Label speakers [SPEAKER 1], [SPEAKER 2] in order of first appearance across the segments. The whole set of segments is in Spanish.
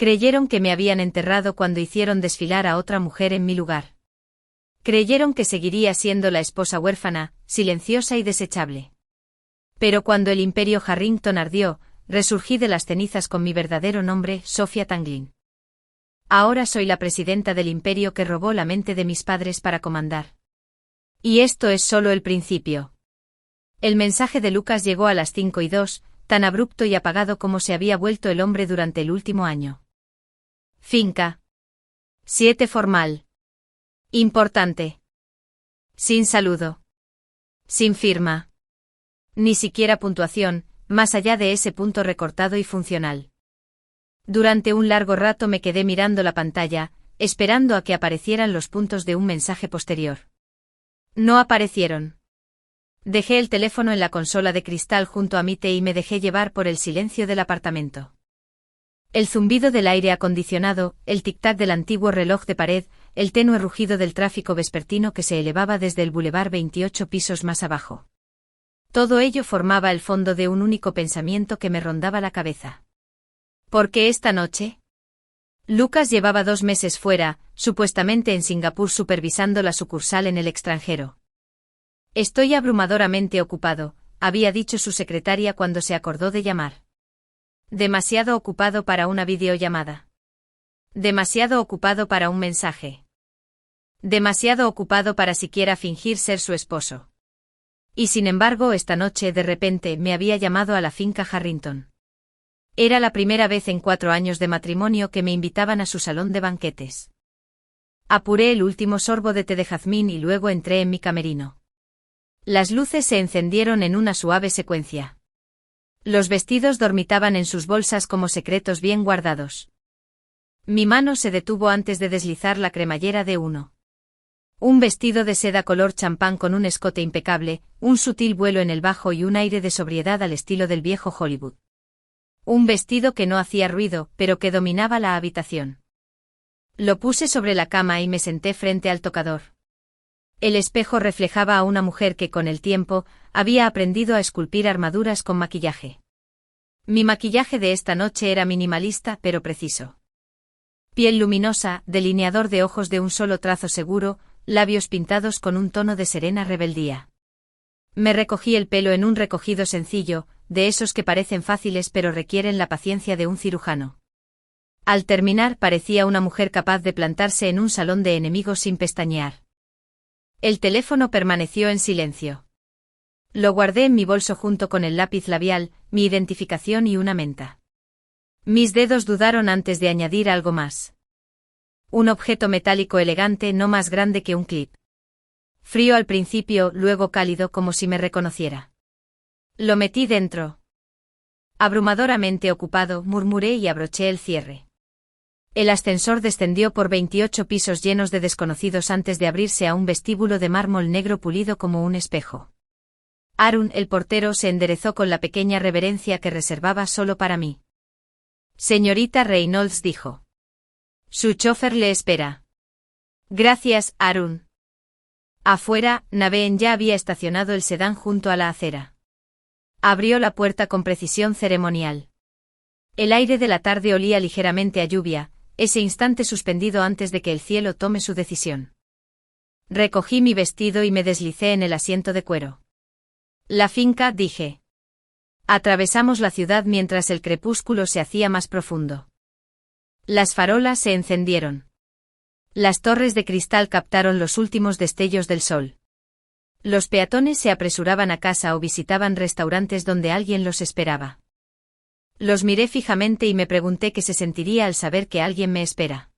[SPEAKER 1] Creyeron que me habían enterrado cuando hicieron desfilar a otra mujer en mi lugar. Creyeron que seguiría siendo la esposa huérfana, silenciosa y desechable. Pero cuando el imperio Harrington ardió, resurgí de las cenizas con mi verdadero nombre, Sophia Tanglin. Ahora soy la presidenta del imperio que robó la mente de mis padres para comandar. Y esto es solo el principio. El mensaje de Lucas llegó a las 5:02, tan abrupto y apagado como se había vuelto el hombre durante el último año. Finca. 7 formal. Importante. Sin saludo. Sin firma. Ni siquiera puntuación, más allá de ese punto recortado y funcional. Durante un largo rato me quedé mirando la pantalla, esperando a que aparecieran los puntos de un mensaje posterior. No aparecieron. Dejé el teléfono en la consola de cristal junto a Mite y me dejé llevar por el silencio del apartamento. El zumbido del aire acondicionado, el tic-tac del antiguo reloj de pared, el tenue rugido del tráfico vespertino que se elevaba desde el bulevar 28 pisos más abajo. Todo ello formaba el fondo de un único pensamiento que me rondaba la cabeza. ¿Por qué esta noche? Lucas llevaba 2 meses fuera, supuestamente en Singapur supervisando la sucursal en el extranjero. Estoy abrumadoramente ocupado, había dicho su secretaria cuando se acordó de llamar. Demasiado ocupado para una videollamada. Demasiado ocupado para un mensaje. Demasiado ocupado para siquiera fingir ser su esposo. Y sin embargo, esta noche de repente me había llamado a la finca Harrington. Era la primera vez en 4 años de matrimonio que me invitaban a su salón de banquetes. Apuré el último sorbo de té de jazmín y luego entré en mi camerino. Las luces se encendieron en una suave secuencia. Los vestidos dormitaban en sus bolsas como secretos bien guardados. Mi mano se detuvo antes de deslizar la cremallera de uno. Un vestido de seda color champán con un escote impecable, un sutil vuelo en el bajo y un aire de sobriedad al estilo del viejo Hollywood. Un vestido que no hacía ruido, pero que dominaba la habitación. Lo puse sobre la cama y me senté frente al tocador. El espejo reflejaba a una mujer que con el tiempo había aprendido a esculpir armaduras con maquillaje. Mi maquillaje de esta noche era minimalista pero preciso. Piel luminosa, delineador de ojos de un solo trazo seguro, labios pintados con un tono de serena rebeldía. Me recogí el pelo en un recogido sencillo, de esos que parecen fáciles pero requieren la paciencia de un cirujano. Al terminar parecía una mujer capaz de plantarse en un salón de enemigos sin pestañear. El teléfono permaneció en silencio. Lo guardé en mi bolso junto con el lápiz labial, mi identificación y una menta. Mis dedos dudaron antes de añadir algo más. Un objeto metálico elegante no más grande que un clip. Frío al principio, luego cálido como si me reconociera. Lo metí dentro. Abrumadoramente ocupado, murmuré y abroché el cierre. El ascensor descendió por 28 pisos llenos de desconocidos antes de abrirse a un vestíbulo de mármol negro pulido como un espejo. Arun, el portero, se enderezó con la pequeña reverencia que reservaba solo para mí. Señorita Reynolds dijo. Su chofer le espera. Gracias, Arun. Afuera, Naveen ya había estacionado el sedán junto a la acera. Abrió la puerta con precisión ceremonial. El aire de la tarde olía ligeramente a lluvia, ese instante suspendido antes de que el cielo tome su decisión. Recogí mi vestido y me deslicé en el asiento de cuero. La finca, dije. Atravesamos la ciudad mientras el crepúsculo se hacía más profundo. Las farolas se encendieron. Las torres de cristal captaron los últimos destellos del sol. Los peatones se apresuraban a casa o visitaban restaurantes donde alguien los esperaba. Los miré fijamente y me pregunté qué se sentiría al saber que alguien me espera.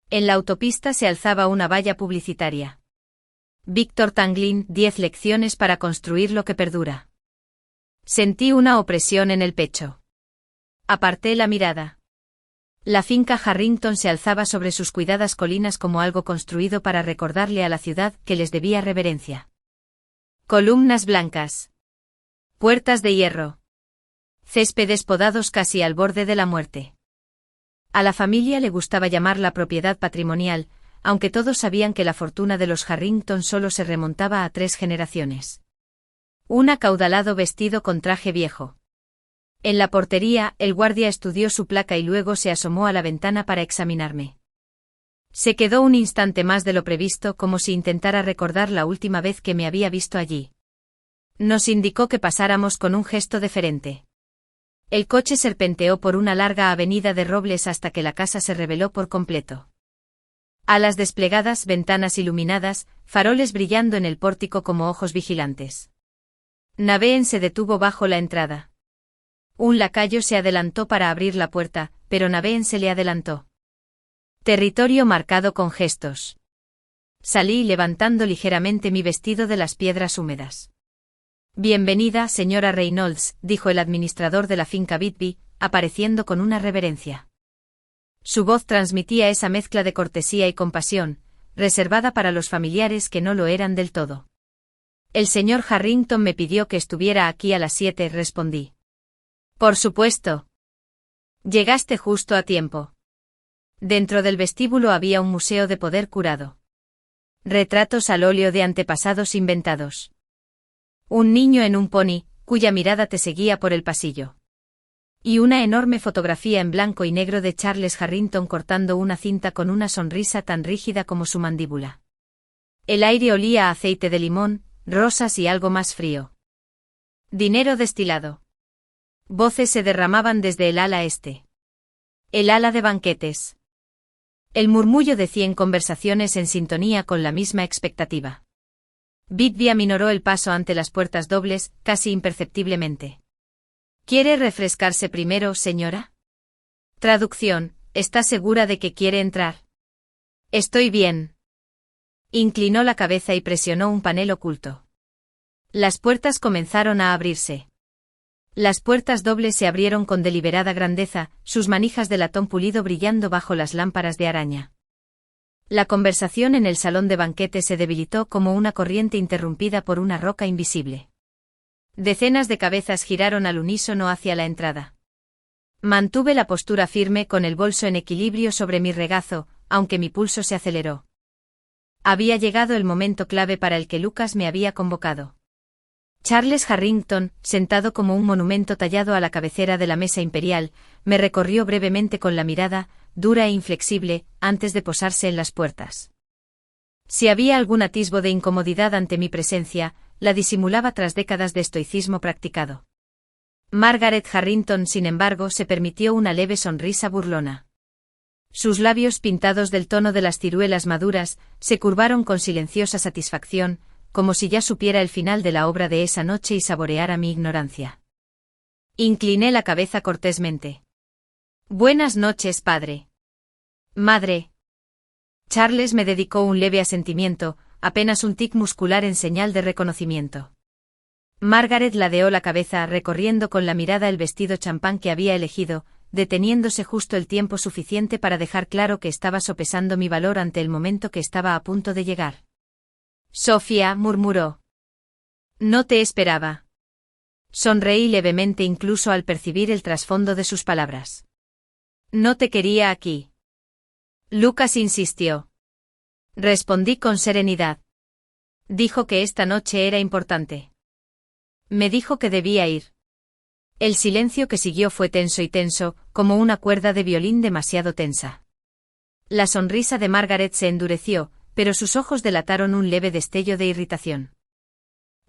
[SPEAKER 1] En la autopista se alzaba una valla publicitaria. Víctor Tanglin, 10 lecciones para construir lo que perdura. Sentí una opresión en el pecho. Aparté la mirada. La finca Harrington se alzaba sobre sus cuidadas colinas como algo construido para recordarle a la ciudad que les debía reverencia. Columnas blancas. Puertas de hierro. Céspedes podados casi al borde de la muerte. A la familia le gustaba llamar la propiedad patrimonial, aunque todos sabían que la fortuna de los Harrington solo se remontaba a 3 generaciones. Un acaudalado vestido con traje viejo. En la portería, el guardia estudió su placa y luego se asomó a la ventana para examinarme. Se quedó un instante más de lo previsto, como si intentara recordar la última vez que me había visto allí. Nos indicó que pasáramos con un gesto deferente. El coche serpenteó por una larga avenida de robles hasta que la casa se reveló por completo. Alas desplegadas, ventanas iluminadas, faroles brillando en el pórtico como ojos vigilantes. Naveen se detuvo bajo la entrada. Un lacayo se adelantó para abrir la puerta, pero Naveen se le adelantó. Territorio marcado con gestos. Salí levantando ligeramente mi vestido de las piedras húmedas. Bienvenida, señora Reynolds, dijo el administrador de la finca Whitby, apareciendo con una reverencia. Su voz transmitía esa mezcla de cortesía y compasión, reservada para los familiares que no lo eran del todo. El señor Harrington me pidió que estuviera aquí a las 7, respondí. Por supuesto. Llegaste justo a tiempo. Dentro del vestíbulo había un museo de poder curado. Retratos al óleo de antepasados inventados. Un niño en un pony, cuya mirada te seguía por el pasillo. Y una enorme fotografía en blanco y negro de Charles Harrington cortando una cinta con una sonrisa tan rígida como su mandíbula. El aire olía a aceite de limón, rosas y algo más frío. Dinero destilado. Voces se derramaban desde el ala este. El ala de banquetes. El murmullo de 100 conversaciones en sintonía con la misma expectativa. Whitby aminoró el paso ante las puertas dobles, casi imperceptiblemente. ¿Quiere refrescarse primero, señora? Traducción, ¿está segura de que quiere entrar? Estoy bien. Inclinó la cabeza y presionó un panel oculto. Las puertas comenzaron a abrirse. Las puertas dobles se abrieron con deliberada grandeza, sus manijas de latón pulido brillando bajo las lámparas de araña. La conversación en el salón de banquetes se debilitó como una corriente interrumpida por una roca invisible. Decenas de cabezas giraron al unísono hacia la entrada. Mantuve la postura firme con el bolso en equilibrio sobre mi regazo, aunque mi pulso se aceleró. Había llegado el momento clave para el que Lucas me había convocado. Charles Harrington, sentado como un monumento tallado a la cabecera de la mesa imperial, me recorrió brevemente con la mirada, dura e inflexible, antes de posarse en las puertas. Si había algún atisbo de incomodidad ante mi presencia, la disimulaba tras décadas de estoicismo practicado. Margaret Harrington, sin embargo, se permitió una leve sonrisa burlona. Sus labios pintados del tono de las ciruelas maduras, se curvaron con silenciosa satisfacción, como si ya supiera el final de la obra de esa noche y saboreara mi ignorancia. Incliné la cabeza cortésmente. Buenas noches, padre. Madre. Charles me dedicó un leve asentimiento, apenas un tic muscular en señal de reconocimiento. Margaret ladeó la cabeza recorriendo con la mirada el vestido champán que había elegido, deteniéndose justo el tiempo suficiente para dejar claro que estaba sopesando mi valor ante el momento que estaba a punto de llegar. Sofía, murmuró. No te esperaba. Sonreí levemente incluso al percibir el trasfondo de sus palabras. No te quería aquí. Lucas insistió. Respondí con serenidad. Dijo que esta noche era importante. Me dijo que debía ir. El silencio que siguió fue tenso y tenso, como una cuerda de violín demasiado tensa. La sonrisa de Margaret se endureció, pero sus ojos delataron un leve destello de irritación.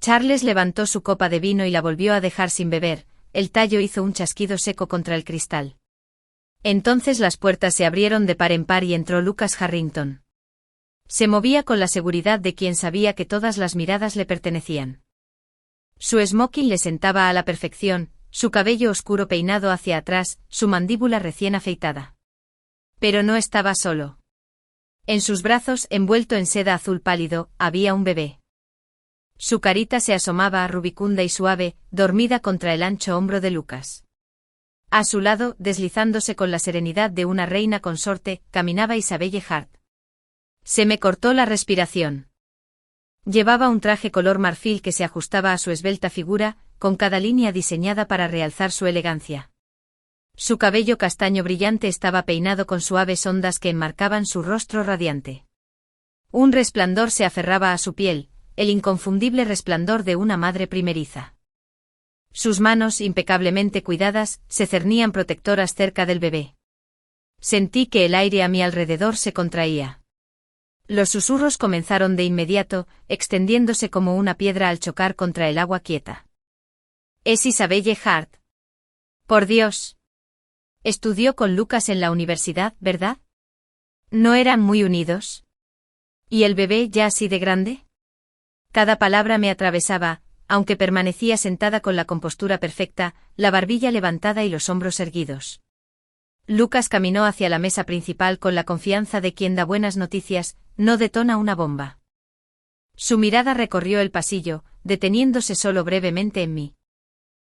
[SPEAKER 1] Charles levantó su copa de vino y la volvió a dejar sin beber, el tallo hizo un chasquido seco contra el cristal. Entonces las puertas se abrieron de par en par y entró Lucas Harrington. Se movía con la seguridad de quien sabía que todas las miradas le pertenecían. Su smoking le sentaba a la perfección, su cabello oscuro peinado hacia atrás, su mandíbula recién afeitada. Pero no estaba solo. En sus brazos, envuelto en seda azul pálido, había un bebé. Su carita se asomaba rubicunda y suave, dormida contra el ancho hombro de Lucas. A su lado, deslizándose con la serenidad de una reina consorte, caminaba Isabelle Hart. Se me cortó la respiración. Llevaba un traje color marfil que se ajustaba a su esbelta figura, con cada línea diseñada para realzar su elegancia. Su cabello castaño brillante estaba peinado con suaves ondas que enmarcaban su rostro radiante. Un resplandor se aferraba a su piel, el inconfundible resplandor de una madre primeriza. Sus manos, impecablemente cuidadas, se cernían protectoras cerca del bebé. Sentí que el aire a mi alrededor se contraía. Los susurros comenzaron de inmediato, extendiéndose como una piedra al chocar contra el agua quieta. Es Isabelle Hart. Por Dios. Estudió con Lucas en la universidad, ¿verdad? ¿No eran muy unidos? ¿Y el bebé ya así de grande? Cada palabra me atravesaba, aunque permanecía sentada con la compostura perfecta, la barbilla levantada y los hombros erguidos. Lucas caminó hacia la mesa principal con la confianza de quien da buenas noticias, no detona una bomba. Su mirada recorrió el pasillo, deteniéndose solo brevemente en mí.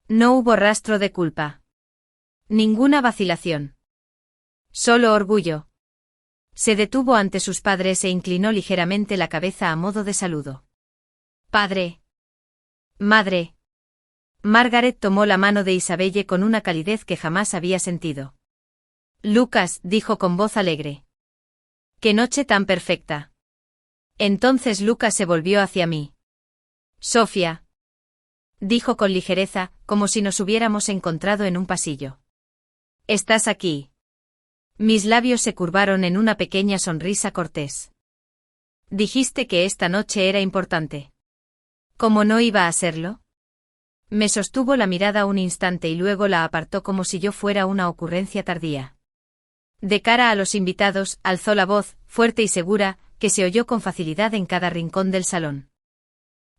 [SPEAKER 1] No hubo rastro de culpa. Ninguna vacilación. Solo orgullo. Se detuvo ante sus padres e inclinó ligeramente la cabeza a modo de saludo. Padre. Madre. Margaret tomó la mano de Isabelle con una calidez que jamás había sentido. Lucas, dijo con voz alegre. ¡Qué noche tan perfecta! Entonces Lucas se volvió hacia mí. Sofía. Dijo con ligereza, como si nos hubiéramos encontrado en un pasillo. ¿Estás aquí? Mis labios se curvaron en una pequeña sonrisa cortés. Dijiste que esta noche era importante. ¿Cómo no iba a serlo? Me sostuvo la mirada un instante y luego la apartó como si yo fuera una ocurrencia tardía. De cara a los invitados, alzó la voz, fuerte y segura, que se oyó con facilidad en cada rincón del salón.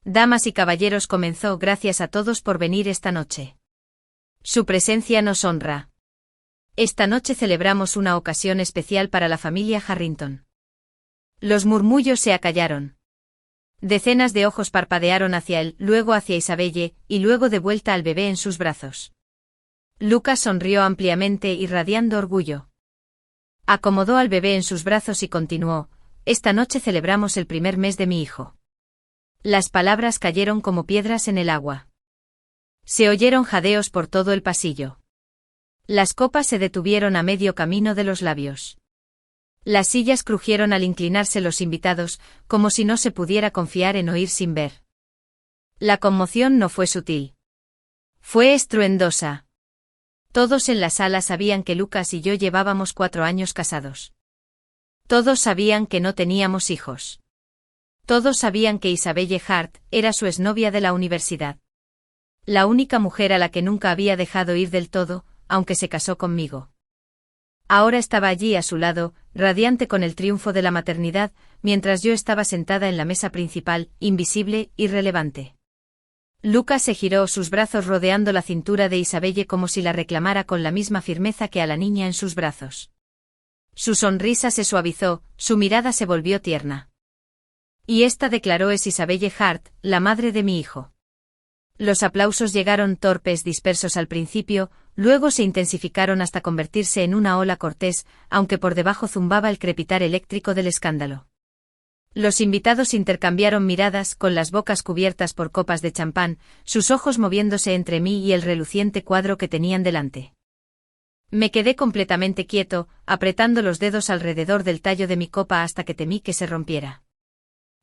[SPEAKER 1] Damas y caballeros, comenzó, gracias a todos por venir esta noche. Su presencia nos honra. Esta noche celebramos una ocasión especial para la familia Harrington. Los murmullos se acallaron. Decenas de ojos parpadearon hacia él, luego hacia Isabelle, y luego de vuelta al bebé en sus brazos. Lucas sonrió ampliamente, irradiando orgullo. Acomodó al bebé en sus brazos y continuó, esta noche celebramos el primer mes de mi hijo. Las palabras cayeron como piedras en el agua. Se oyeron jadeos por todo el pasillo. Las copas se detuvieron a medio camino de los labios. Las sillas crujieron al inclinarse los invitados, como si no se pudiera confiar en oír sin ver. La conmoción no fue sutil. Fue estruendosa. Todos en la sala sabían que Lucas y yo llevábamos 4 años casados. Todos sabían que no teníamos hijos. Todos sabían que Isabelle Hart era su exnovia de la universidad. La única mujer a la que nunca había dejado ir del todo, aunque se casó conmigo. Ahora estaba allí a su lado, radiante con el triunfo de la maternidad, mientras yo estaba sentada en la mesa principal, invisible, irrelevante. Lucas se giró, sus brazos rodeando la cintura de Isabelle como si la reclamara con la misma firmeza que a la niña en sus brazos. Su sonrisa se suavizó, su mirada se volvió tierna. Y esta, declaró, es Isabelle Hart, la madre de mi hijo. Los aplausos llegaron torpes, dispersos al principio, luego se intensificaron hasta convertirse en una ola cortés, aunque por debajo zumbaba el crepitar eléctrico del escándalo. Los invitados intercambiaron miradas, con las bocas cubiertas por copas de champán, sus ojos moviéndose entre mí y el reluciente cuadro que tenían delante. Me quedé completamente quieto, apretando los dedos alrededor del tallo de mi copa hasta que temí que se rompiera.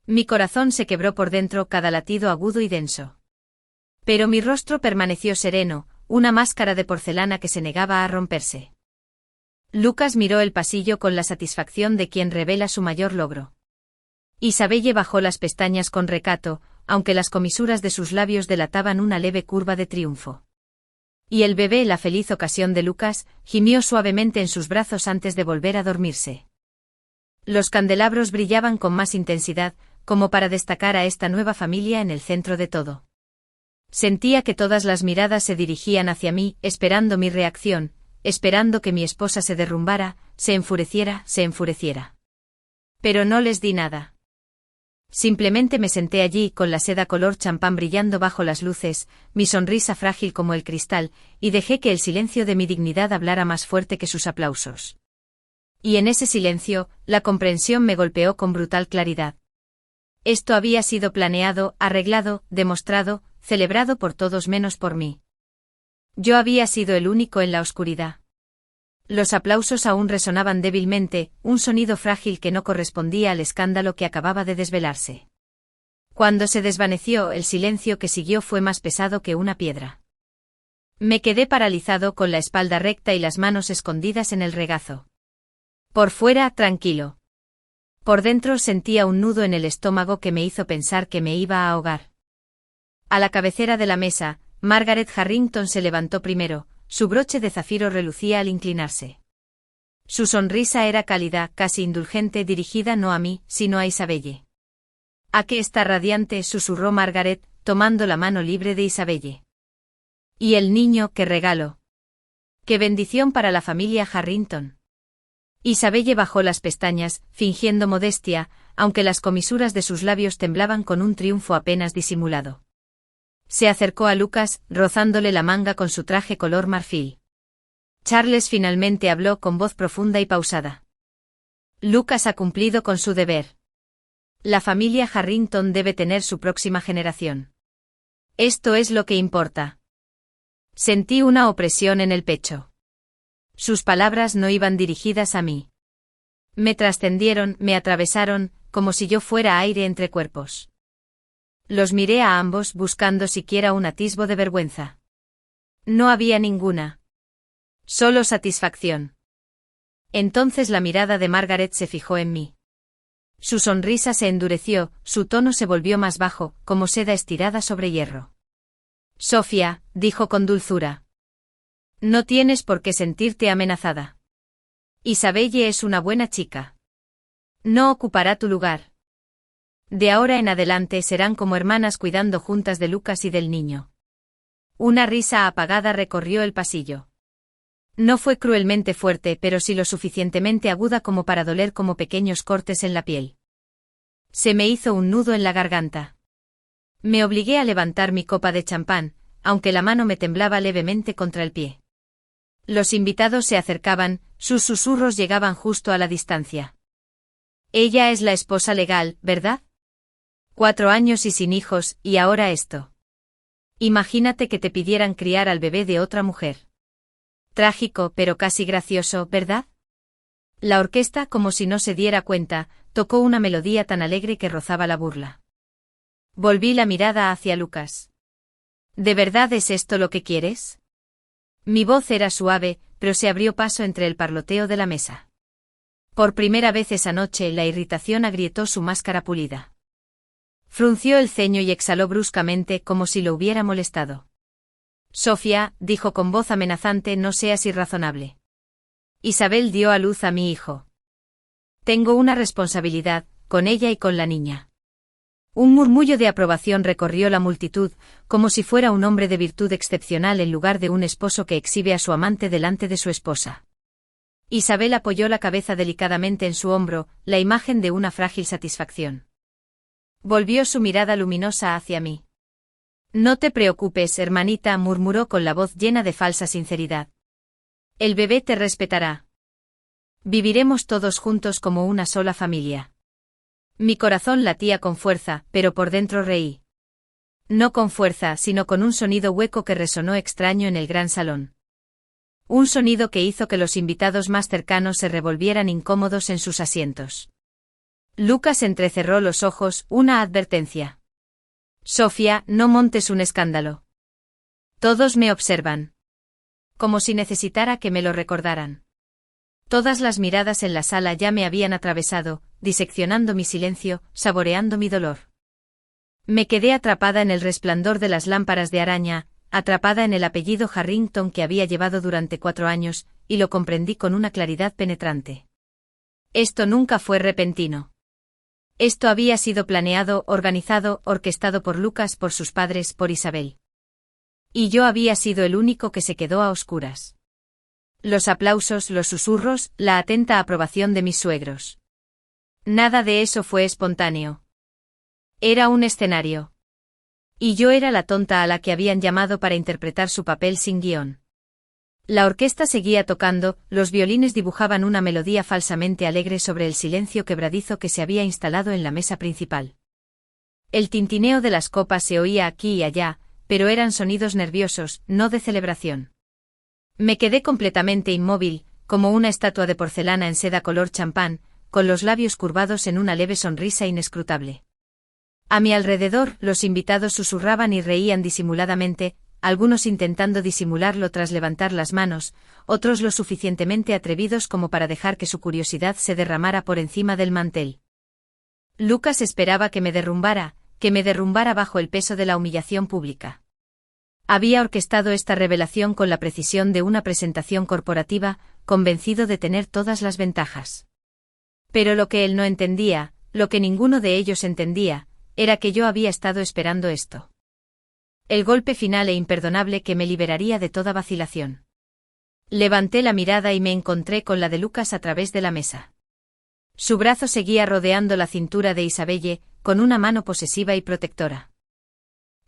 [SPEAKER 1] Mi corazón se quebró por dentro, cada latido agudo y denso. Pero mi rostro permaneció sereno, una máscara de porcelana que se negaba a romperse. Lucas miró el pasillo con la satisfacción de quien revela su mayor logro. Isabelle bajó las pestañas con recato, aunque las comisuras de sus labios delataban una leve curva de triunfo. Y el bebé, la feliz ocasión de Lucas, gimió suavemente en sus brazos antes de volver a dormirse. Los candelabros brillaban con más intensidad, como para destacar a esta nueva familia en el centro de todo. Sentía que todas las miradas se dirigían hacia mí, esperando mi reacción, esperando que mi esposa se derrumbara, se enfureciera. Pero no les di nada. Simplemente me senté allí con la seda color champán brillando bajo las luces, mi sonrisa frágil como el cristal, y dejé que el silencio de mi dignidad hablara más fuerte que sus aplausos. Y en ese silencio, la comprensión me golpeó con brutal claridad. Esto había sido planeado, arreglado, demostrado, celebrado por todos menos por mí. Yo había sido el único en la oscuridad. Los aplausos aún resonaban débilmente, un sonido frágil que no correspondía al escándalo que acababa de desvelarse. Cuando se desvaneció, el silencio que siguió fue más pesado que una piedra. Me quedé paralizado con la espalda recta y las manos escondidas en el regazo. Por fuera, tranquilo. Por dentro sentía un nudo en el estómago que me hizo pensar que me iba a ahogar. A la cabecera de la mesa, Margaret Harrington se levantó primero, su broche de zafiro relucía al inclinarse. Su sonrisa era cálida, casi indulgente, dirigida no a mí, sino a Isabelle. «¿A qué está radiante?», susurró Margaret, tomando la mano libre de Isabelle. «¿Y el niño, qué regalo? ¡Qué bendición para la familia Harrington!». Isabelle bajó las pestañas, fingiendo modestia, aunque las comisuras de sus labios temblaban con un triunfo apenas disimulado. Se acercó a Lucas, rozándole la manga con su traje color marfil. Charles finalmente habló con voz profunda y pausada. «Lucas ha cumplido con su deber. La familia Harrington debe tener su próxima generación. Esto es lo que importa». Sentí una opresión en el pecho. Sus palabras no iban dirigidas a mí. Me trascendieron, me atravesaron, como si yo fuera aire entre cuerpos. Los miré a ambos buscando siquiera un atisbo de vergüenza. No había ninguna. Solo satisfacción. Entonces la mirada de Margaret se fijó en mí. Su sonrisa se endureció, su tono se volvió más bajo, como seda estirada sobre hierro. «Sofía», dijo con dulzura. «No tienes por qué sentirte amenazada. Isabelle es una buena chica. No ocupará tu lugar. De ahora en adelante serán como hermanas cuidando juntas de Lucas y del niño». Una risa apagada recorrió el pasillo. No fue cruelmente fuerte, pero sí lo suficientemente aguda como para doler como pequeños cortes en la piel. Se me hizo un nudo en la garganta. Me obligué a levantar mi copa de champán, aunque la mano me temblaba levemente contra el pie. Los invitados se acercaban, sus susurros llegaban justo a la distancia. «Ella es la esposa legal, ¿verdad? 4 años y sin hijos, y ahora esto. Imagínate que te pidieran criar al bebé de otra mujer. Trágico, pero casi gracioso, ¿verdad?». La orquesta, como si no se diera cuenta, tocó una melodía tan alegre que rozaba la burla. Volví la mirada hacia Lucas. «¿De verdad es esto lo que quieres?». Mi voz era suave, pero se abrió paso entre el parloteo de la mesa. Por primera vez esa noche la irritación agrietó su máscara pulida. Frunció el ceño y exhaló bruscamente como si lo hubiera molestado. «Sofía», dijo con voz amenazante, «no seas irrazonable. Isabel dio a luz a mi hijo. Tengo una responsabilidad, con ella y con la niña». Un murmullo de aprobación recorrió la multitud, como si fuera un hombre de virtud excepcional en lugar de un esposo que exhibe a su amante delante de su esposa. Isabel apoyó la cabeza delicadamente en su hombro, la imagen de una frágil satisfacción. Volvió su mirada luminosa hacia mí. «No te preocupes, hermanita», murmuró con la voz llena de falsa sinceridad. «El bebé te respetará. Viviremos todos juntos como una sola familia». Mi corazón latía con fuerza, pero por dentro reí. No con fuerza, sino con un sonido hueco que resonó extraño en el gran salón. Un sonido que hizo que los invitados más cercanos se revolvieran incómodos en sus asientos. Lucas entrecerró los ojos, una advertencia. «Sofía, no montes un escándalo. Todos me observan». Como si necesitara que me lo recordaran. Todas las miradas en la sala ya me habían atravesado, diseccionando mi silencio, saboreando mi dolor. Me quedé atrapada en el resplandor de las lámparas de araña, atrapada en el apellido Harrington que había llevado durante 4 años, y lo comprendí con una claridad penetrante. Esto nunca fue repentino. Esto había sido planeado, organizado, orquestado por Lucas, por sus padres, por Isabel. Y yo había sido el único que se quedó a oscuras. Los aplausos, los susurros, la atenta aprobación de mis suegros. Nada de eso fue espontáneo. Era un escenario. Y yo era la tonta a la que habían llamado para interpretar su papel sin guión. La orquesta seguía tocando, los violines dibujaban una melodía falsamente alegre sobre el silencio quebradizo que se había instalado en la mesa principal. El tintineo de las copas se oía aquí y allá, pero eran sonidos nerviosos, no de celebración. Me quedé completamente inmóvil, como una estatua de porcelana en seda color champán, con los labios curvados en una leve sonrisa inescrutable. A mi alrededor, los invitados susurraban y reían disimuladamente, algunos intentando disimularlo tras levantar las manos, otros lo suficientemente atrevidos como para dejar que su curiosidad se derramara por encima del mantel. Lucas esperaba que me derrumbara bajo el peso de la humillación pública. Había orquestado esta revelación con la precisión de una presentación corporativa, convencido de tener todas las ventajas. Pero lo que él no entendía, lo que ninguno de ellos entendía, era que yo había estado esperando esto. El golpe final e imperdonable que me liberaría de toda vacilación. Levanté la mirada y me encontré con la de Lucas a través de la mesa. Su brazo seguía rodeando la cintura de Isabelle, con una mano posesiva y protectora.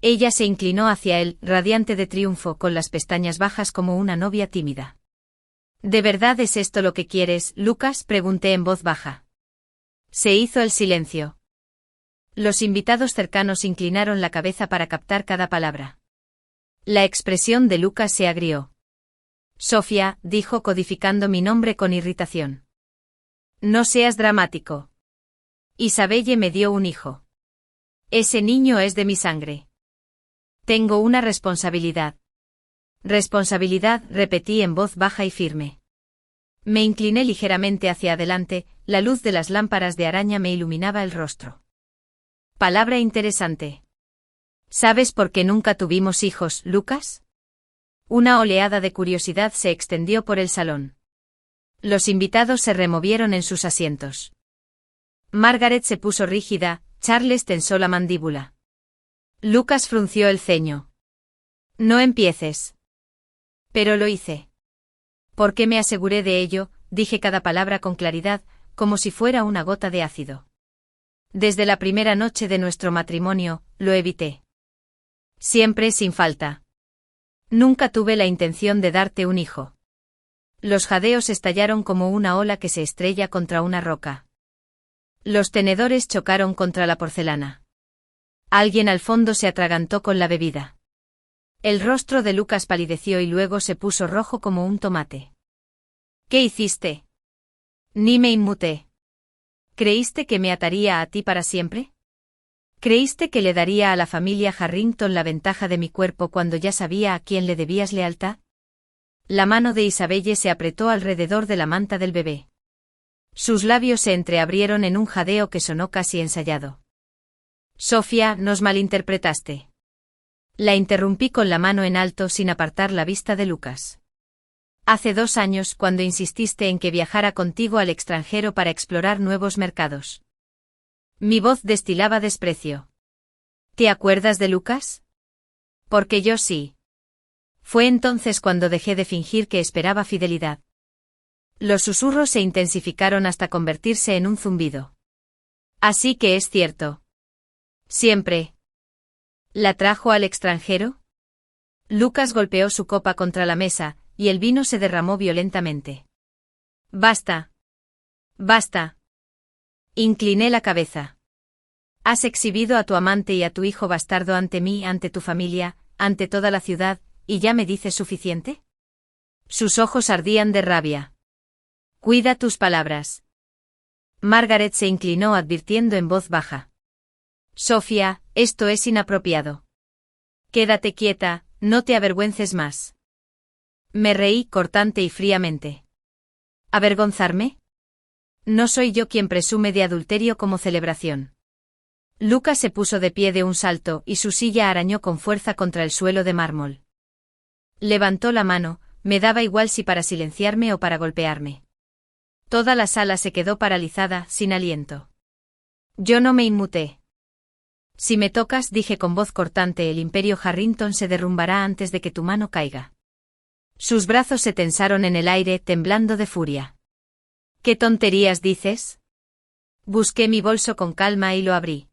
[SPEAKER 1] Ella se inclinó hacia él, radiante de triunfo, con las pestañas bajas como una novia tímida. ¿De verdad es esto lo que quieres, Lucas?, pregunté en voz baja. Se hizo el silencio. Los invitados cercanos inclinaron la cabeza para captar cada palabra. La expresión de Lucas se agrió. Sofía, dijo codificando mi nombre con irritación. No seas dramático. Isabelle me dio un hijo. Ese niño es de mi sangre. Tengo una responsabilidad. Responsabilidad, repetí en voz baja y firme. Me incliné ligeramente hacia adelante, la luz de las lámparas de araña me iluminaba el rostro. Palabra interesante. ¿Sabes por qué nunca tuvimos hijos, Lucas? Una oleada de curiosidad se extendió por el salón. Los invitados se removieron en sus asientos. Margaret se puso rígida, Charles tensó la mandíbula. Lucas frunció el ceño. No empieces. Pero lo hice. Porque me aseguré de ello, dije cada palabra con claridad, como si fuera una gota de ácido. Desde la primera noche de nuestro matrimonio, lo evité. Siempre sin falta. Nunca tuve la intención de darte un hijo. Los jadeos estallaron como una ola que se estrella contra una roca. Los tenedores chocaron contra la porcelana. Alguien al fondo se atragantó con la bebida. El rostro de Lucas palideció y luego se puso rojo como un tomate. ¿Qué hiciste? Ni me inmuté. ¿Creíste que me ataría a ti para siempre? ¿Creíste que le daría a la familia Harrington la ventaja de mi cuerpo cuando ya sabía a quién le debías lealtad? La mano de Isabelle se apretó alrededor de la manta del bebé. Sus labios se entreabrieron en un jadeo que sonó casi ensayado. Sofía, nos malinterpretaste. La interrumpí con la mano en alto sin apartar la vista de Lucas. Hace 2 años, cuando insististe en que viajara contigo al extranjero para explorar nuevos mercados. Mi voz destilaba desprecio. ¿Te acuerdas de Lucas? Porque yo sí. Fue entonces cuando dejé de fingir que esperaba fidelidad. Los susurros se intensificaron hasta convertirse en un zumbido. Así que es cierto. Siempre. ¿La trajo al extranjero? Lucas golpeó su copa contra la mesa, y el vino se derramó violentamente. Basta. Basta. Incliné la cabeza. Has exhibido a tu amante y a tu hijo bastardo ante mí, ante tu familia, ante toda la ciudad, ¿y ya me dices suficiente? Sus ojos ardían de rabia. Cuida tus palabras. Margaret se inclinó advirtiendo en voz baja. Sofía, esto es inapropiado. Quédate quieta, no te avergüences más. Me reí cortante y fríamente. ¿Avergonzarme? No soy yo quien presume de adulterio como celebración. Lucas se puso de pie de un salto y su silla arañó con fuerza contra el suelo de mármol. Levantó la mano, me daba igual si para silenciarme o para golpearme. Toda la sala se quedó paralizada, sin aliento. Yo no me inmuté. Si me tocas, dije con voz cortante, el imperio Harrington se derrumbará antes de que tu mano caiga. Sus brazos se tensaron en el aire, temblando de furia. ¿Qué tonterías dices? Busqué mi bolso con calma y lo abrí.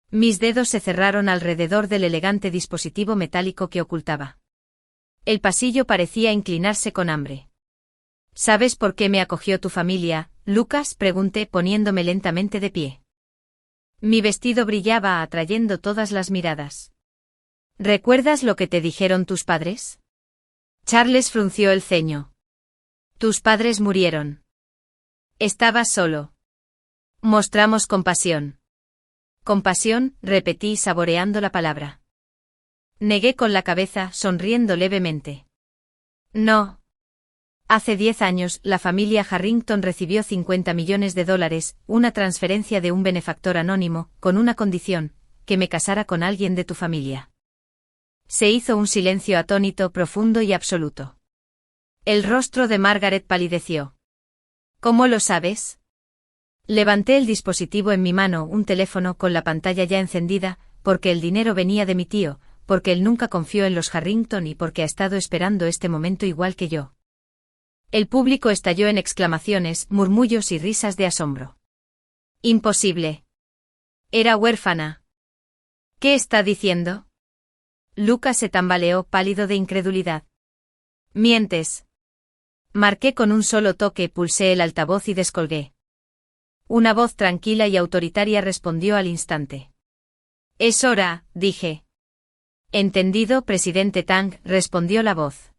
[SPEAKER 1] Mis dedos se cerraron alrededor del elegante dispositivo metálico que ocultaba. El pasillo parecía inclinarse con hambre. ¿Sabes por qué me acogió tu familia, Lucas?, pregunté poniéndome lentamente de pie. Mi vestido brillaba atrayendo todas las miradas. ¿Recuerdas lo que te dijeron tus padres? Charles frunció el ceño. Tus padres murieron. Estabas solo. Mostramos compasión. Compasión, repetí saboreando la palabra. Negué con la cabeza, sonriendo levemente. No. Hace 10 años, la familia Harrington recibió $50 millones, una transferencia de un benefactor anónimo, con una condición, que me casara con alguien de tu familia. Se hizo un silencio atónito, profundo y absoluto. El rostro de Margaret palideció. ¿Cómo lo sabes? Levanté el dispositivo en mi mano, un teléfono con la pantalla ya encendida, porque el dinero venía de mi tío, porque él nunca confió en los Harrington y porque ha estado esperando este momento igual que yo. El público estalló en exclamaciones, murmullos y risas de asombro. Imposible. Era huérfana. ¿Qué está diciendo? Lucas se tambaleó, pálido de incredulidad. Mientes. Marqué con un solo toque, pulsé el altavoz y descolgué. Una voz tranquila y autoritaria respondió al instante. Es hora, dije. Entendido, presidente Tang, respondió la voz.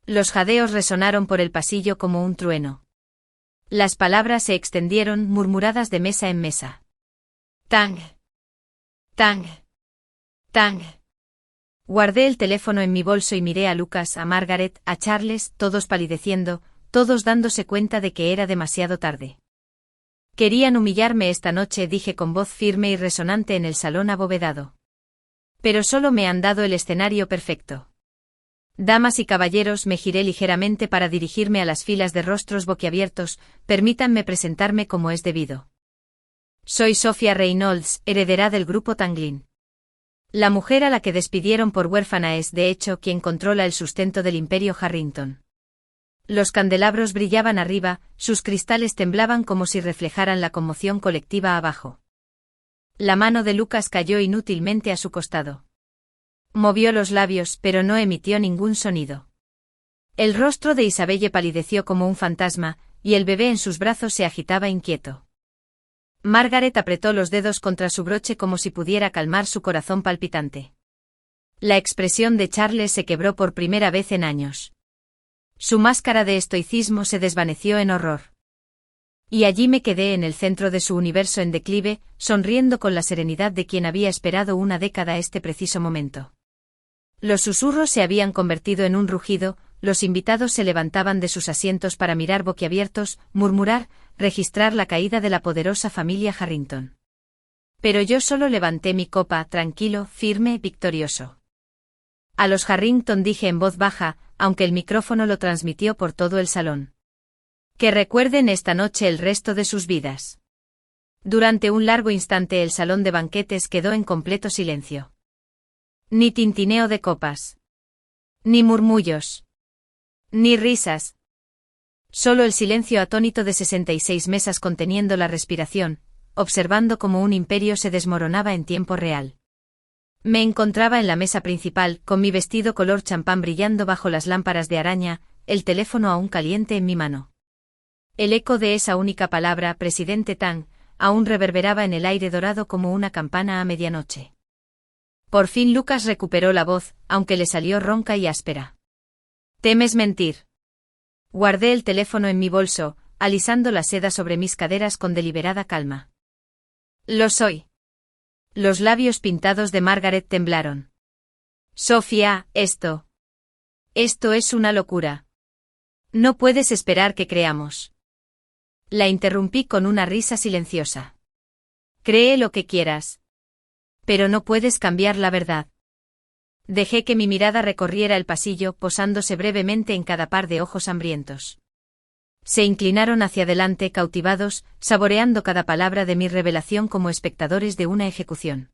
[SPEAKER 1] Los jadeos resonaron por el pasillo como un trueno. Las palabras se extendieron, murmuradas de mesa en mesa. Tang. Tang. Tang. Guardé el teléfono en mi bolso y miré a Lucas, a Margaret, a Charles, todos palideciendo, todos dándose cuenta de que era demasiado tarde. Querían humillarme esta noche, dije con voz firme y resonante en el salón abovedado. Pero solo me han dado el escenario perfecto. Damas y caballeros, me giré ligeramente para dirigirme a las filas de rostros boquiabiertos, permítanme presentarme como es debido. Soy Sophia Reynolds, heredera del grupo Tanglin. La mujer a la que despidieron por huérfana es, de hecho, quien controla el sustento del imperio Harrington. Los candelabros brillaban arriba, sus cristales temblaban como si reflejaran la conmoción colectiva abajo. La mano de Lucas cayó inútilmente a su costado. Movió los labios, pero no emitió ningún sonido. El rostro de Isabelle palideció como un fantasma, y el bebé en sus brazos se agitaba inquieto. Margaret apretó los dedos contra su broche como si pudiera calmar su corazón palpitante. La expresión de Charles se quebró por primera vez en años. Su máscara de estoicismo se desvaneció en horror. Y allí me quedé en el centro de su universo en declive, sonriendo con la serenidad de quien había esperado una década este preciso momento. Los susurros se habían convertido en un rugido, los invitados se levantaban de sus asientos para mirar boquiabiertos, murmurar, registrar la caída de la poderosa familia Harrington. Pero yo solo levanté mi copa, tranquilo, firme, victorioso. A los Harrington dije en voz baja, aunque el micrófono lo transmitió por todo el salón. Que recuerden esta noche el resto de sus vidas. Durante un largo instante el salón de banquetes quedó en completo silencio. Ni tintineo de copas. Ni murmullos. Ni risas. Solo el silencio atónito de 66 mesas conteniendo la respiración, observando cómo un imperio se desmoronaba en tiempo real. Me encontraba en la mesa principal, con mi vestido color champán brillando bajo las lámparas de araña, el teléfono aún caliente en mi mano. El eco de esa única palabra, presidente Tang, aún reverberaba en el aire dorado como una campana a medianoche. Por fin Lucas recuperó la voz, aunque le salió ronca y áspera. ¿Temes mentir? Guardé el teléfono en mi bolso, alisando la seda sobre mis caderas con deliberada calma. Lo soy. Los labios pintados de Margaret temblaron. Sofía, esto es una locura. No puedes esperar que creamos. La interrumpí con una risa silenciosa. Cree lo que quieras. Pero no puedes cambiar la verdad. Dejé que mi mirada recorriera el pasillo, posándose brevemente en cada par de ojos hambrientos. Se inclinaron hacia adelante cautivados, saboreando cada palabra de mi revelación como espectadores de una ejecución.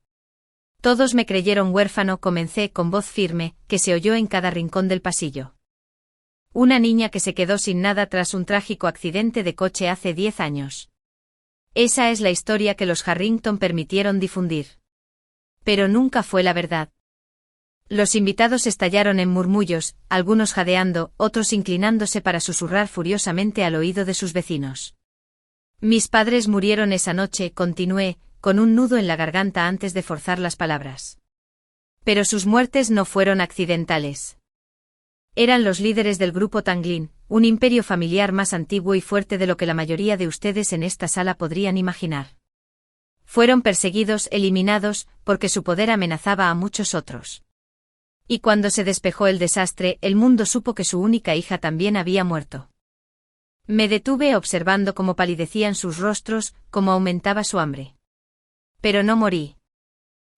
[SPEAKER 1] Todos me creyeron huérfano, comencé con voz firme, que se oyó en cada rincón del pasillo. Una niña que se quedó sin nada tras un trágico accidente de coche hace 10 años. Esa es la historia que los Harrington permitieron difundir. Pero nunca fue la verdad. Los invitados estallaron en murmullos, algunos jadeando, otros inclinándose para susurrar furiosamente al oído de sus vecinos. Mis padres murieron esa noche, continué, con un nudo en la garganta antes de forzar las palabras. Pero sus muertes no fueron accidentales. Eran los líderes del grupo Tanglin, un imperio familiar más antiguo y fuerte de lo que la mayoría de ustedes en esta sala podrían imaginar. Fueron perseguidos, eliminados, porque su poder amenazaba a muchos otros. Y cuando se despejó el desastre, el mundo supo que su única hija también había muerto. Me detuve observando cómo palidecían sus rostros, cómo aumentaba su hambre. Pero no morí.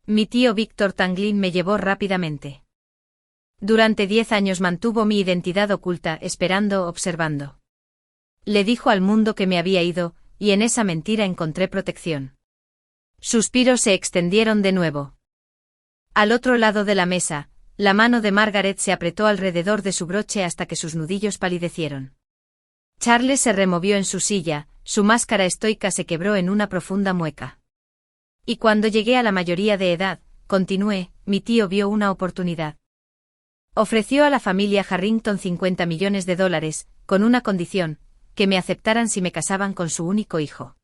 [SPEAKER 1] Mi tío Víctor Tanglin me llevó rápidamente. Durante 10 años mantuvo mi identidad oculta, esperando, observando. Le dijo al mundo que me había ido, y en esa mentira encontré protección. Suspiros se extendieron de nuevo. Al otro lado de la mesa, la mano de Margaret se apretó alrededor de su broche hasta que sus nudillos palidecieron. Charles se removió en su silla, su máscara estoica se quebró en una profunda mueca. Y cuando llegué a la mayoría de edad, continué, mi tío vio una oportunidad. Ofreció a la familia Harrington $50 millones, con una condición, que me aceptaran si me casaban con su único hijo.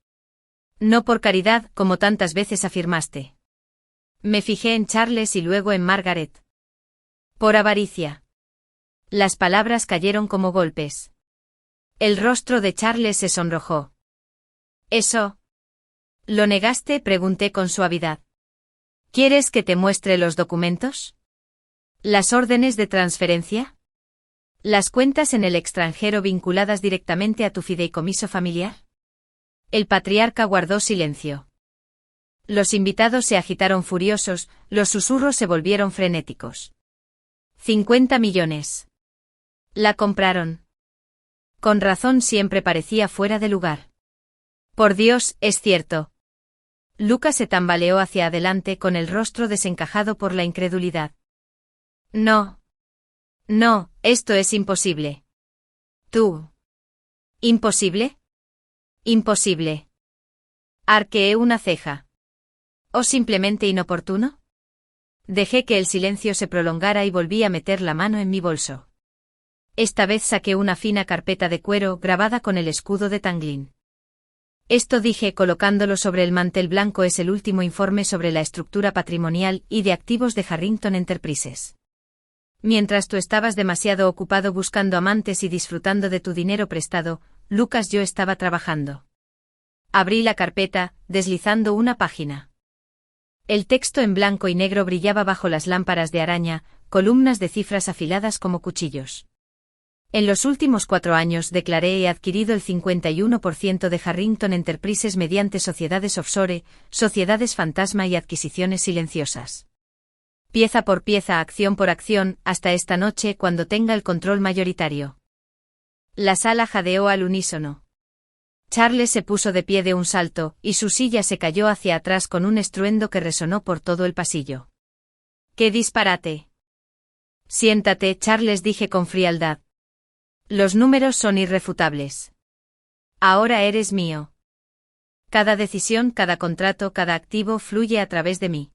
[SPEAKER 1] No por caridad, como tantas veces afirmaste. Me fijé en Charles y luego en Margaret. Por avaricia. Las palabras cayeron como golpes. El rostro de Charles se sonrojó. ¿Eso? ¿Lo negaste?, pregunté con suavidad. ¿Quieres que te muestre los documentos? ¿Las órdenes de transferencia? ¿Las cuentas en el extranjero vinculadas directamente a tu fideicomiso familiar? El patriarca guardó silencio. Los invitados se agitaron furiosos, los susurros se volvieron frenéticos. 50 millones. La compraron. Con razón siempre parecía fuera de lugar. Por Dios, es cierto. Lucas se tambaleó hacia adelante con el rostro desencajado por la incredulidad. No. No, esto es imposible. ¿Tú? ¿Imposible? Imposible. Arqueé una ceja. ¿O simplemente inoportuno? Dejé que el silencio se prolongara y volví a meter la mano en mi bolso. Esta vez saqué una fina carpeta de cuero grabada con el escudo de Tanglin. Esto, dije colocándolo sobre el mantel blanco, es el último informe sobre la estructura patrimonial y de activos de Harrington Enterprises. Mientras tú estabas demasiado ocupado buscando amantes y disfrutando de tu dinero prestado, Lucas, yo estaba trabajando. Abrí la carpeta, deslizando una página. El texto en blanco y negro brillaba bajo las lámparas de araña, columnas de cifras afiladas como cuchillos. En los últimos 4 años, declaré, he adquirido el 51% de Harrington Enterprises mediante sociedades offshore, sociedades fantasma y adquisiciones silenciosas. Pieza por pieza, acción por acción, hasta esta noche, cuando tenga el control mayoritario. La sala jadeó al unísono. Charles se puso de pie de un salto, y su silla se cayó hacia atrás con un estruendo que resonó por todo el pasillo. ¡Qué disparate! Siéntate, Charles, dije con frialdad. Los números son irrefutables. Ahora eres mío. Cada decisión, cada contrato, cada activo fluye a través de mí.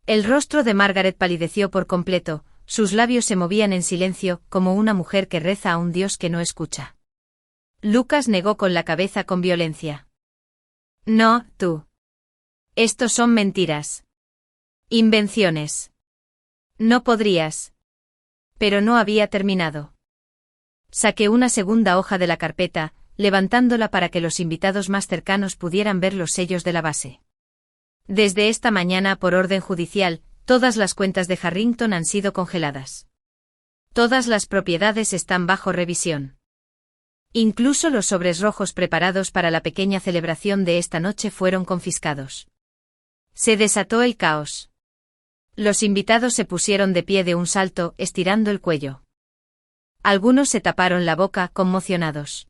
[SPEAKER 1] El rostro de Margaret palideció por completo, sus labios se movían en silencio, como una mujer que reza a un Dios que no escucha. Lucas negó con la cabeza con violencia. No, tú. Estos son mentiras. Invenciones. No podrías. Pero no había terminado. Saqué una segunda hoja de la carpeta, levantándola para que los invitados más cercanos pudieran ver los sellos de la base. Desde esta mañana, por orden judicial, todas las cuentas de Harrington han sido congeladas. Todas las propiedades están bajo revisión. Incluso los sobres rojos preparados para la pequeña celebración de esta noche fueron confiscados. Se desató el caos. Los invitados se pusieron de pie de un salto, estirando el cuello. Algunos se taparon la boca, conmocionados.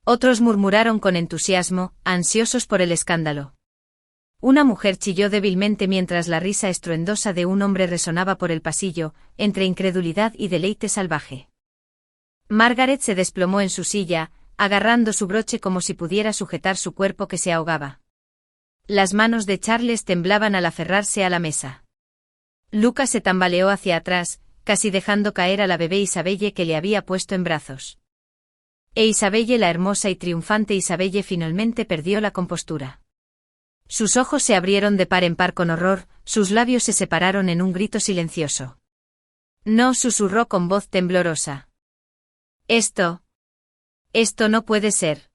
[SPEAKER 1] Otros murmuraron con entusiasmo, ansiosos por el escándalo. Una mujer chilló débilmente mientras la risa estruendosa de un hombre resonaba por el pasillo, entre incredulidad y deleite salvaje. Margaret se desplomó en su silla, agarrando su broche como si pudiera sujetar su cuerpo que se ahogaba. Las manos de Charles temblaban al aferrarse a la mesa. Lucas se tambaleó hacia atrás, casi dejando caer a la bebé Isabelle que le había puesto en brazos. E Isabelle, la hermosa y triunfante Isabelle, finalmente perdió la compostura. Sus ojos se abrieron de par en par con horror, sus labios se separaron en un grito silencioso. No, susurró con voz temblorosa. Esto no puede ser.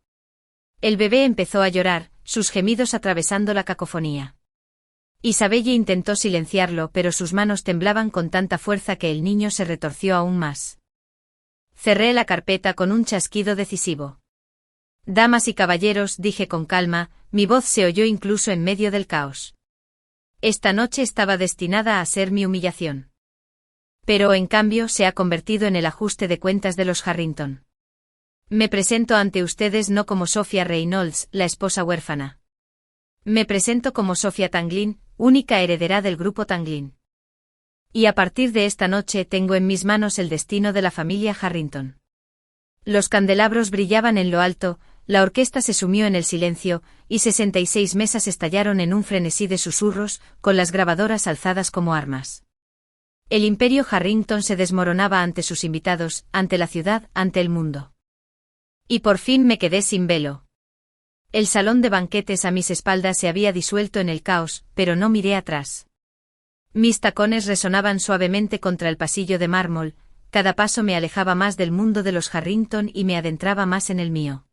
[SPEAKER 1] El bebé empezó a llorar, sus gemidos atravesando la cacofonía. Isabelle intentó silenciarlo, pero sus manos temblaban con tanta fuerza que el niño se retorció aún más. Cerré la carpeta con un chasquido decisivo. Damas y caballeros, dije con calma, mi voz se oyó incluso en medio del caos. Esta noche estaba destinada a ser mi humillación. Pero en cambio se ha convertido en el ajuste de cuentas de los Harrington. Me presento ante ustedes no como Sophia Reynolds, la esposa huérfana. Me presento como Sophia Tanglin, única heredera del grupo Tanglin. Y a partir de esta noche tengo en mis manos el destino de la familia Harrington. Los candelabros brillaban en lo alto, la orquesta se sumió en el silencio, y 66 mesas estallaron en un frenesí de susurros, con las grabadoras alzadas como armas. El imperio Harrington se desmoronaba ante sus invitados, ante la ciudad, ante el mundo. Y por fin me quedé sin velo. El salón de banquetes a mis espaldas se había disuelto en el caos, pero no miré atrás. Mis tacones resonaban suavemente contra el pasillo de mármol, cada paso me alejaba más del mundo de los Harrington y me adentraba más en el mío.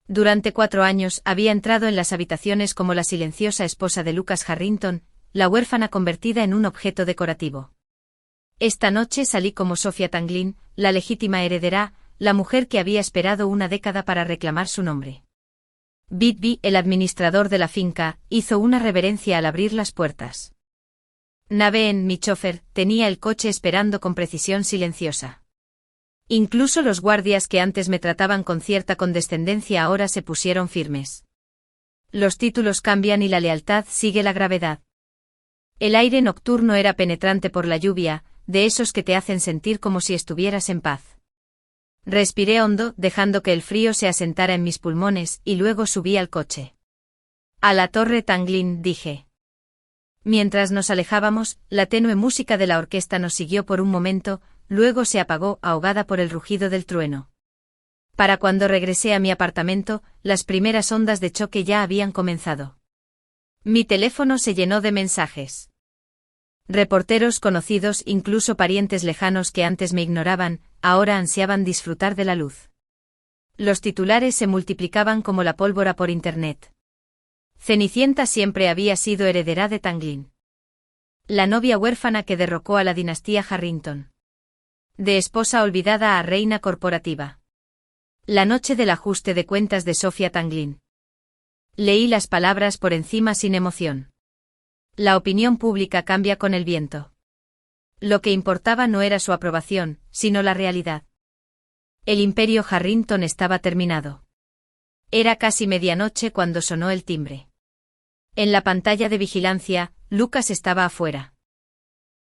[SPEAKER 1] Durante 4 años había entrado en las habitaciones como la silenciosa esposa de Lucas Harrington, la huérfana convertida en un objeto decorativo. Esta noche salí como Sophia Tanglin, la legítima heredera, la mujer que había esperado una década para reclamar su nombre. Bidby, el administrador de la finca, hizo una reverencia al abrir las puertas. Naveen, mi chofer, tenía el coche esperando con precisión silenciosa. Incluso los guardias que antes me trataban con cierta condescendencia ahora se pusieron firmes. Los títulos cambian y la lealtad sigue la gravedad. El aire nocturno era penetrante por la lluvia, de esos que te hacen sentir como si estuvieras en paz. Respiré hondo, dejando que el frío se asentara en mis pulmones, y luego subí al coche. A la torre Tanglin, dije. Mientras nos alejábamos, la tenue música de la orquesta nos siguió por un momento, luego se apagó, ahogada por el rugido del trueno. Para cuando regresé a mi apartamento, las primeras ondas de choque ya habían comenzado. Mi teléfono se llenó de mensajes. Reporteros conocidos, incluso parientes lejanos que antes me ignoraban, ahora ansiaban disfrutar de la luz. Los titulares se multiplicaban como la pólvora por Internet. Cenicienta siempre había sido heredera de Tanglin. La novia huérfana que derrocó a la dinastía Harrington. De esposa olvidada a reina corporativa. La noche del ajuste de cuentas de Sophia Tanglin. Leí las palabras por encima sin emoción. La opinión pública cambia con el viento. Lo que importaba no era su aprobación, sino la realidad. El imperio Harrington estaba terminado. Era casi medianoche cuando sonó el timbre. En la pantalla de vigilancia, Lucas estaba afuera.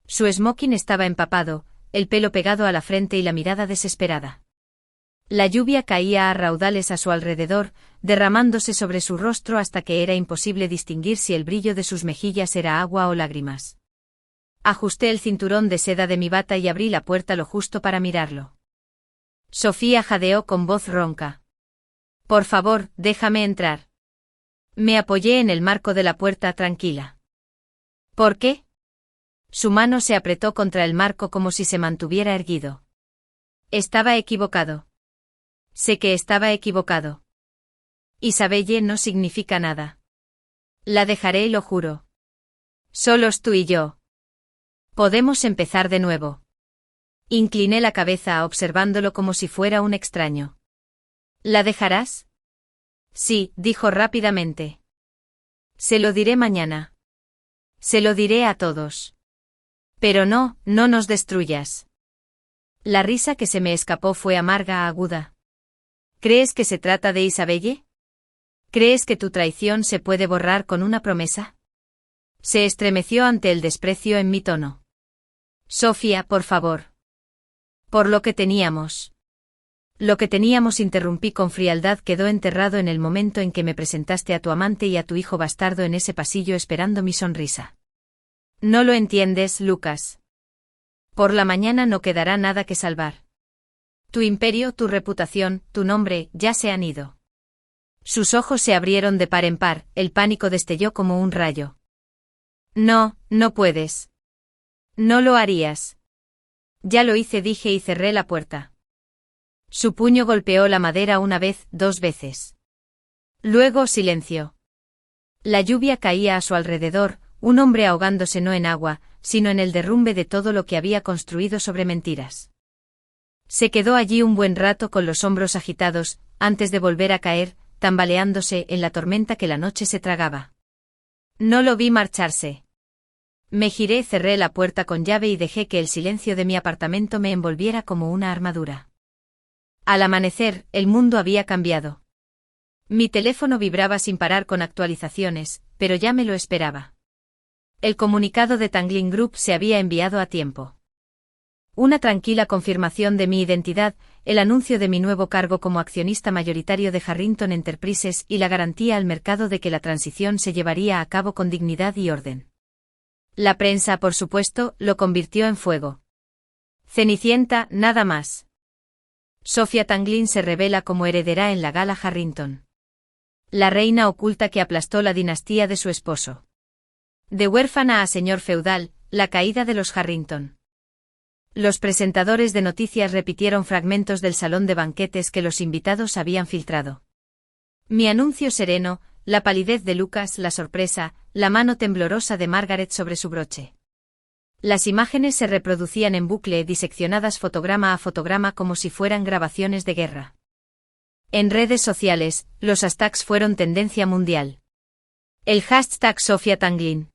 [SPEAKER 1] Su smoking estaba empapado, el pelo pegado a la frente y la mirada desesperada. La lluvia caía a raudales a su alrededor, derramándose sobre su rostro hasta que era imposible distinguir si el brillo de sus mejillas era agua o lágrimas. Ajusté el cinturón de seda de mi bata y abrí la puerta lo justo para mirarlo. Sofía jadeó con voz ronca. Por favor, déjame entrar. Me apoyé en el marco de la puerta tranquila. ¿Por qué? Su mano se apretó contra el marco como si se mantuviera erguido. Estaba equivocado. Sé que estaba equivocado. Isabelle no significa nada. La dejaré, lo juro. Solos tú y yo. Podemos empezar de nuevo. Incliné la cabeza observándolo como si fuera un extraño. ¿La dejarás? Sí, dijo rápidamente. Se lo diré mañana. Se lo diré a todos. Pero no, no nos destruyas. La risa que se me escapó fue amarga, aguda. ¿Crees que se trata de Isabelle? ¿Crees que tu traición se puede borrar con una promesa? Se estremeció ante el desprecio en mi tono. Sofía, por favor. Por lo que teníamos. Lo que teníamos, interrumpí con frialdad, quedó enterrado en el momento en que me presentaste a tu amante y a tu hijo bastardo en ese pasillo esperando mi sonrisa. No lo entiendes, Lucas. Por la mañana no quedará nada que salvar. Tu imperio, tu reputación, tu nombre, ya se han ido. Sus ojos se abrieron de par en par, el pánico destelló como un rayo. No, no puedes. No lo harías. Ya lo hice, dije y cerré la puerta. Su puño golpeó la madera una vez, 2 veces. Luego silencio. La lluvia caía a su alrededor, un hombre ahogándose no en agua, sino en el derrumbe de todo lo que había construido sobre mentiras. Se quedó allí un buen rato con los hombros agitados, antes de volver a caer, tambaleándose en la tormenta que la noche se tragaba. No lo vi marcharse. Me giré, cerré la puerta con llave y dejé que el silencio de mi apartamento me envolviera como una armadura. Al amanecer, el mundo había cambiado. Mi teléfono vibraba sin parar con actualizaciones, pero ya me lo esperaba. El comunicado de Tanglin Group se había enviado a tiempo. Una tranquila confirmación de mi identidad, el anuncio de mi nuevo cargo como accionista mayoritario de Harrington Enterprises y la garantía al mercado de que la transición se llevaría a cabo con dignidad y orden. La prensa, por supuesto, lo convirtió en fuego. Cenicienta, nada más. Sofía Tanglin se revela como heredera en la gala Harrington. La reina oculta que aplastó la dinastía de su esposo. De huérfana a señor feudal, la caída de los Harrington. Los presentadores de noticias repitieron fragmentos del salón de banquetes que los invitados habían filtrado. Mi anuncio sereno, la palidez de Lucas, la sorpresa, la mano temblorosa de Margaret sobre su broche. Las imágenes se reproducían en bucle, diseccionadas fotograma a fotograma como si fueran grabaciones de guerra. En redes sociales, los hashtags fueron tendencia mundial. El hashtag Sofía Tanglin.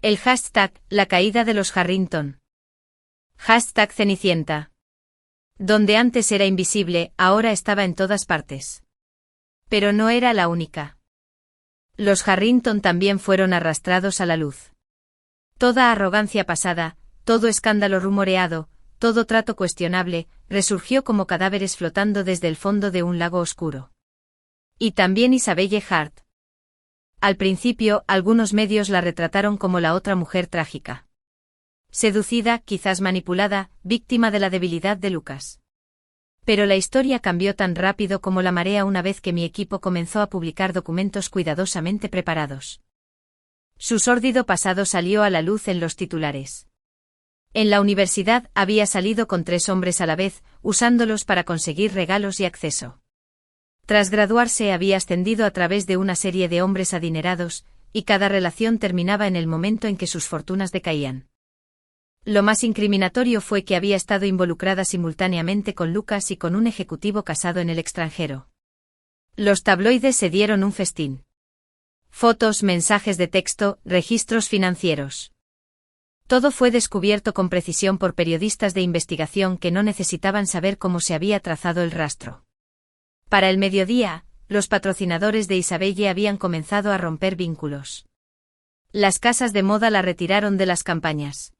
[SPEAKER 1] El hashtag la caída de los Harrington. Hashtag Cenicienta. Donde antes era invisible, ahora estaba en todas partes. Pero no era la única. Los Harrington también fueron arrastrados a la luz. Toda arrogancia pasada, todo escándalo rumoreado, todo trato cuestionable, resurgió como cadáveres flotando desde el fondo de un lago oscuro. Y también Isabelle Hart. Al principio, algunos medios la retrataron como la otra mujer trágica. Seducida, quizás manipulada, víctima de la debilidad de Lucas. Pero la historia cambió tan rápido como la marea una vez que mi equipo comenzó a publicar documentos cuidadosamente preparados. Su sórdido pasado salió a la luz en los titulares. En la universidad había salido con 3 hombres a la vez, usándolos para conseguir regalos y acceso. Tras graduarse había ascendido a través de una serie de hombres adinerados, y cada relación terminaba en el momento en que sus fortunas decaían. Lo más incriminatorio fue que había estado involucrada simultáneamente con Lucas y con un ejecutivo casado en el extranjero. Los tabloides se dieron un festín. Fotos, mensajes de texto, registros financieros. Todo fue descubierto con precisión por periodistas de investigación que no necesitaban saber cómo se había trazado el rastro. Para el mediodía, los patrocinadores de Isabelle habían comenzado a romper vínculos. Las casas de moda la retiraron de las campañas.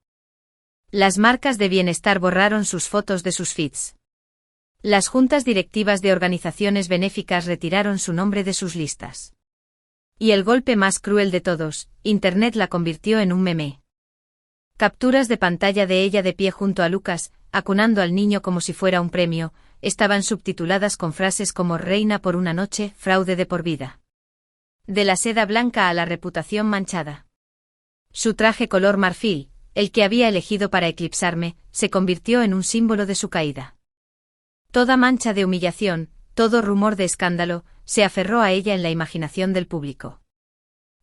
[SPEAKER 1] Las marcas de bienestar borraron sus fotos de sus feeds. Las juntas directivas de organizaciones benéficas retiraron su nombre de sus listas. Y el golpe más cruel de todos, Internet la convirtió en un meme. Capturas de pantalla de ella de pie junto a Lucas, acunando al niño como si fuera un premio, estaban subtituladas con frases como reina por una noche, fraude de por vida. De la seda blanca a la reputación manchada. Su traje color marfil, el que había elegido para eclipsarme, se convirtió en un símbolo de su caída. Toda mancha de humillación, todo rumor de escándalo, se aferró a ella en la imaginación del público.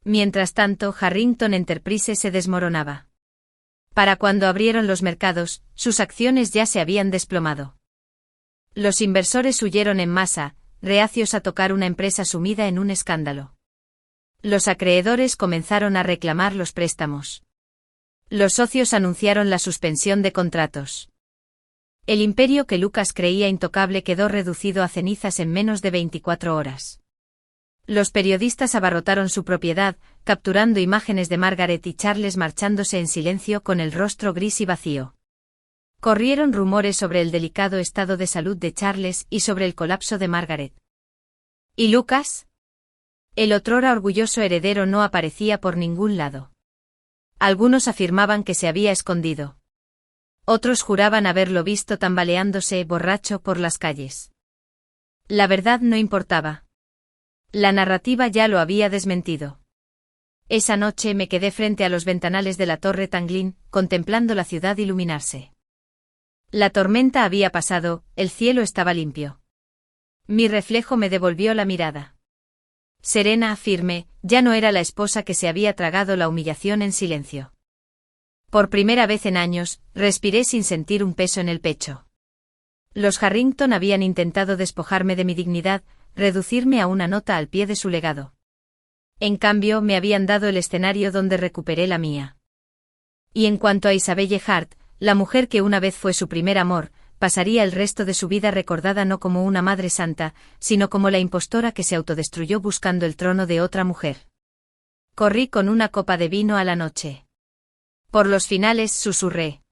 [SPEAKER 1] Mientras tanto, Harrington Enterprises se desmoronaba. Para cuando abrieron los mercados, sus acciones ya se habían desplomado. Los inversores huyeron en masa, reacios a tocar una empresa sumida en un escándalo. Los acreedores comenzaron a reclamar los préstamos. Los socios anunciaron la suspensión de contratos. El imperio que Lucas creía intocable quedó reducido a cenizas en menos de 24 horas. Los periodistas abarrotaron su propiedad, capturando imágenes de Margaret y Charles marchándose en silencio con el rostro gris y vacío. Corrieron rumores sobre el delicado estado de salud de Charles y sobre el colapso de Margaret. ¿Y Lucas? El otrora orgulloso heredero no aparecía por ningún lado. Algunos afirmaban que se había escondido. Otros juraban haberlo visto tambaleándose borracho por las calles. La verdad no importaba. La narrativa ya lo había desmentido. Esa noche me quedé frente a los ventanales de la Torre Tanglin, contemplando la ciudad iluminarse. La tormenta había pasado, el cielo estaba limpio. Mi reflejo me devolvió la mirada. Serena, firme, ya no era la esposa que se había tragado la humillación en silencio. Por primera vez en años, respiré sin sentir un peso en el pecho. Los Harrington habían intentado despojarme de mi dignidad, reducirme a una nota al pie de su legado. En cambio, me habían dado el escenario donde recuperé la mía. Y en cuanto a Isabelle Hart, la mujer que una vez fue su primer amor, pasaría el resto de su vida recordada no como una madre santa, sino como la impostora que se autodestruyó buscando el trono de otra mujer. Corrí con una copa de vino a la noche. Por los finales, susurré.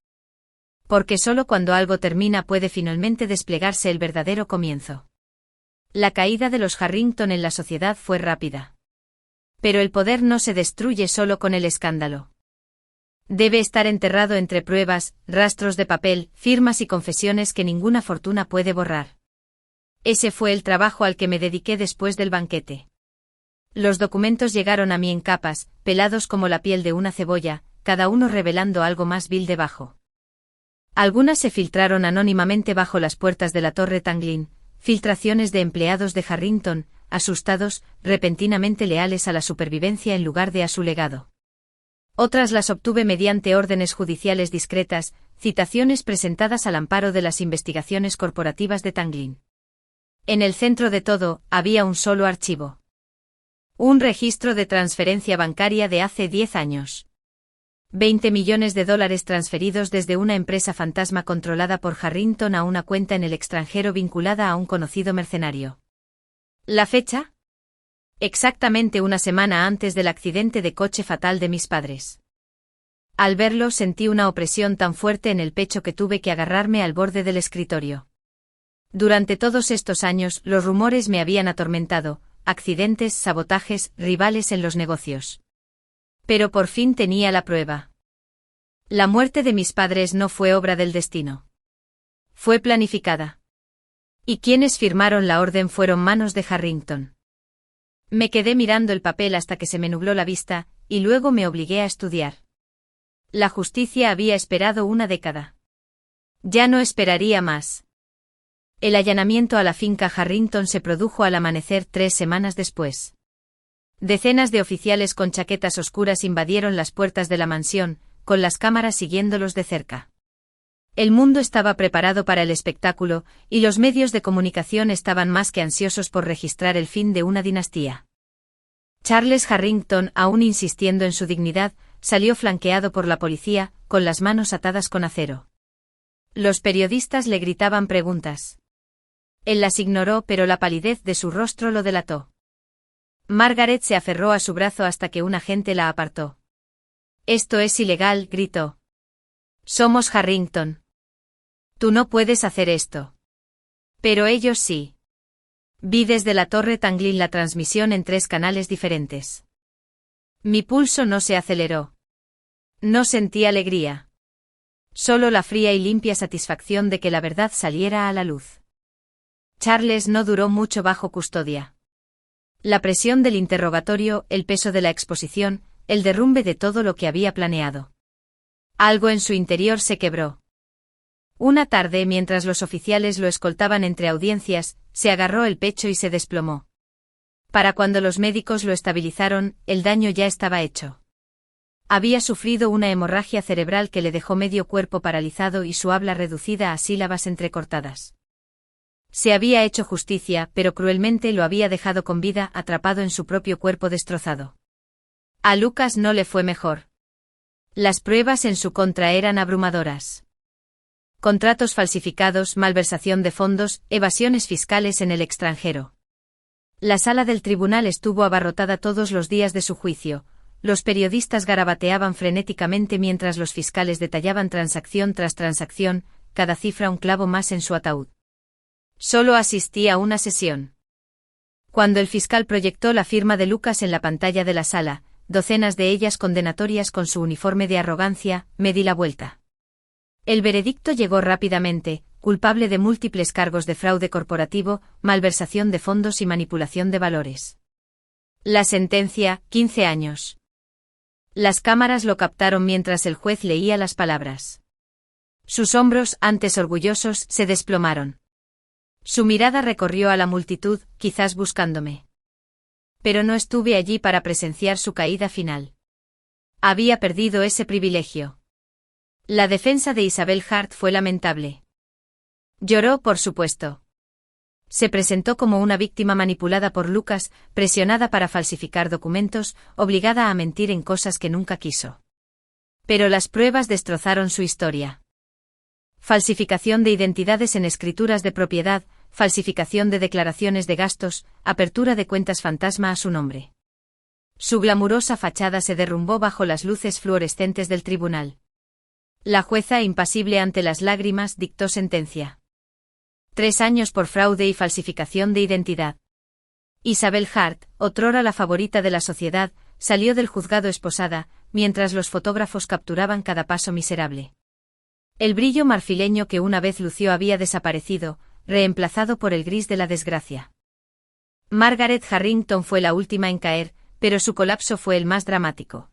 [SPEAKER 1] Porque solo cuando algo termina puede finalmente desplegarse el verdadero comienzo. La caída de los Harrington en la sociedad fue rápida. Pero el poder no se destruye solo con el escándalo. Debe estar enterrado entre pruebas, rastros de papel, firmas y confesiones que ninguna fortuna puede borrar. Ese fue el trabajo al que me dediqué después del banquete. Los documentos llegaron a mí en capas, pelados como la piel de una cebolla, cada uno revelando algo más vil debajo. Algunas se filtraron anónimamente bajo las puertas de la Torre Tanglin, filtraciones de empleados de Harrington, asustados, repentinamente leales a la supervivencia en lugar de a su legado. Otras las obtuve mediante órdenes judiciales discretas, citaciones presentadas al amparo de las investigaciones corporativas de Tanglin. En el centro de todo, había un solo archivo. Un registro de transferencia bancaria de hace 10 años. 20 millones de dólares transferidos desde una empresa fantasma controlada por Harrington a una cuenta en el extranjero vinculada a un conocido mercenario. ¿La fecha? Exactamente una semana antes del accidente de coche fatal de mis padres. Al verlo sentí una opresión tan fuerte en el pecho que tuve que agarrarme al borde del escritorio. Durante todos estos años los rumores me habían atormentado, accidentes, sabotajes, rivales en los negocios. Pero por fin tenía la prueba. La muerte de mis padres no fue obra del destino. Fue planificada. Y quienes firmaron la orden fueron manos de Harrington. Me quedé mirando el papel hasta que se me nubló la vista, y luego me obligué a estudiar. La justicia había esperado una década. Ya no esperaría más. El allanamiento a la finca Harrington se produjo al amanecer 3 semanas después. Decenas de oficiales con chaquetas oscuras invadieron las puertas de la mansión, con las cámaras siguiéndolos de cerca. El mundo estaba preparado para el espectáculo, y los medios de comunicación estaban más que ansiosos por registrar el fin de una dinastía. Charles Harrington, aún insistiendo en su dignidad, salió flanqueado por la policía, con las manos atadas con acero. Los periodistas le gritaban preguntas. Él las ignoró, pero la palidez de su rostro lo delató. Margaret se aferró a su brazo hasta que un agente la apartó. «Esto es ilegal», gritó. «Somos Harrington. Tú no puedes hacer esto». Pero ellos sí. Vi desde la Torre Tanglin la transmisión en 3 canales diferentes. Mi pulso no se aceleró. No sentí alegría. Solo la fría y limpia satisfacción de que la verdad saliera a la luz. Charles no duró mucho bajo custodia. La presión del interrogatorio, el peso de la exposición, el derrumbe de todo lo que había planeado. Algo en su interior se quebró. Una tarde, mientras los oficiales lo escoltaban entre audiencias, se agarró el pecho y se desplomó. Para cuando los médicos lo estabilizaron, el daño ya estaba hecho. Había sufrido una hemorragia cerebral que le dejó medio cuerpo paralizado y su habla reducida a sílabas entrecortadas. Se había hecho justicia, pero cruelmente lo había dejado con vida, atrapado en su propio cuerpo destrozado. A Lucas no le fue mejor. Las pruebas en su contra eran abrumadoras. Contratos falsificados, malversación de fondos, evasiones fiscales en el extranjero. La sala del tribunal estuvo abarrotada todos los días de su juicio. Los periodistas garabateaban frenéticamente mientras los fiscales detallaban transacción tras transacción, cada cifra un clavo más en su ataúd. Solo asistí a una sesión. Cuando el fiscal proyectó la firma de Lucas en la pantalla de la sala, docenas de ellas condenatorias con su uniforme de arrogancia, me di la vuelta. El veredicto llegó rápidamente, culpable de múltiples cargos de fraude corporativo, malversación de fondos y manipulación de valores. La sentencia, 15 años. Las cámaras lo captaron mientras el juez leía las palabras. Sus hombros, antes orgullosos, se desplomaron. Su mirada recorrió a la multitud, quizás buscándome. Pero no estuve allí para presenciar su caída final. Había perdido ese privilegio. La defensa de Isabel Hart fue lamentable. Lloró, por supuesto. Se presentó como una víctima manipulada por Lucas, presionada para falsificar documentos, obligada a mentir en cosas que nunca quiso. Pero las pruebas destrozaron su historia. Falsificación de identidades en escrituras de propiedad, falsificación de declaraciones de gastos, apertura de cuentas fantasma a su nombre. Su glamurosa fachada se derrumbó bajo las luces fluorescentes del tribunal. La jueza, impasible ante las lágrimas, dictó sentencia. 3 años por fraude y falsificación de identidad. Isabel Hart, otrora la favorita de la sociedad, salió del juzgado esposada, mientras los fotógrafos capturaban cada paso miserable. El brillo marfileño que una vez lució había desaparecido, reemplazado por el gris de la desgracia. Margaret Harrington fue la última en caer, pero su colapso fue el más dramático.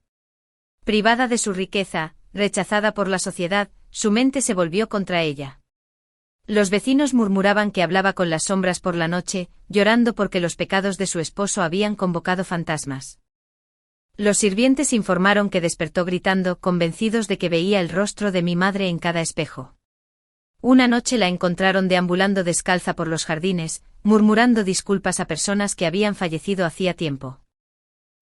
[SPEAKER 1] Privada de su riqueza, rechazada por la sociedad, su mente se volvió contra ella. Los vecinos murmuraban que hablaba con las sombras por la noche, llorando porque los pecados de su esposo habían convocado fantasmas. Los sirvientes informaron que despertó gritando, convencidos de que veía el rostro de mi madre en cada espejo. Una noche la encontraron deambulando descalza por los jardines, murmurando disculpas a personas que habían fallecido hacía tiempo.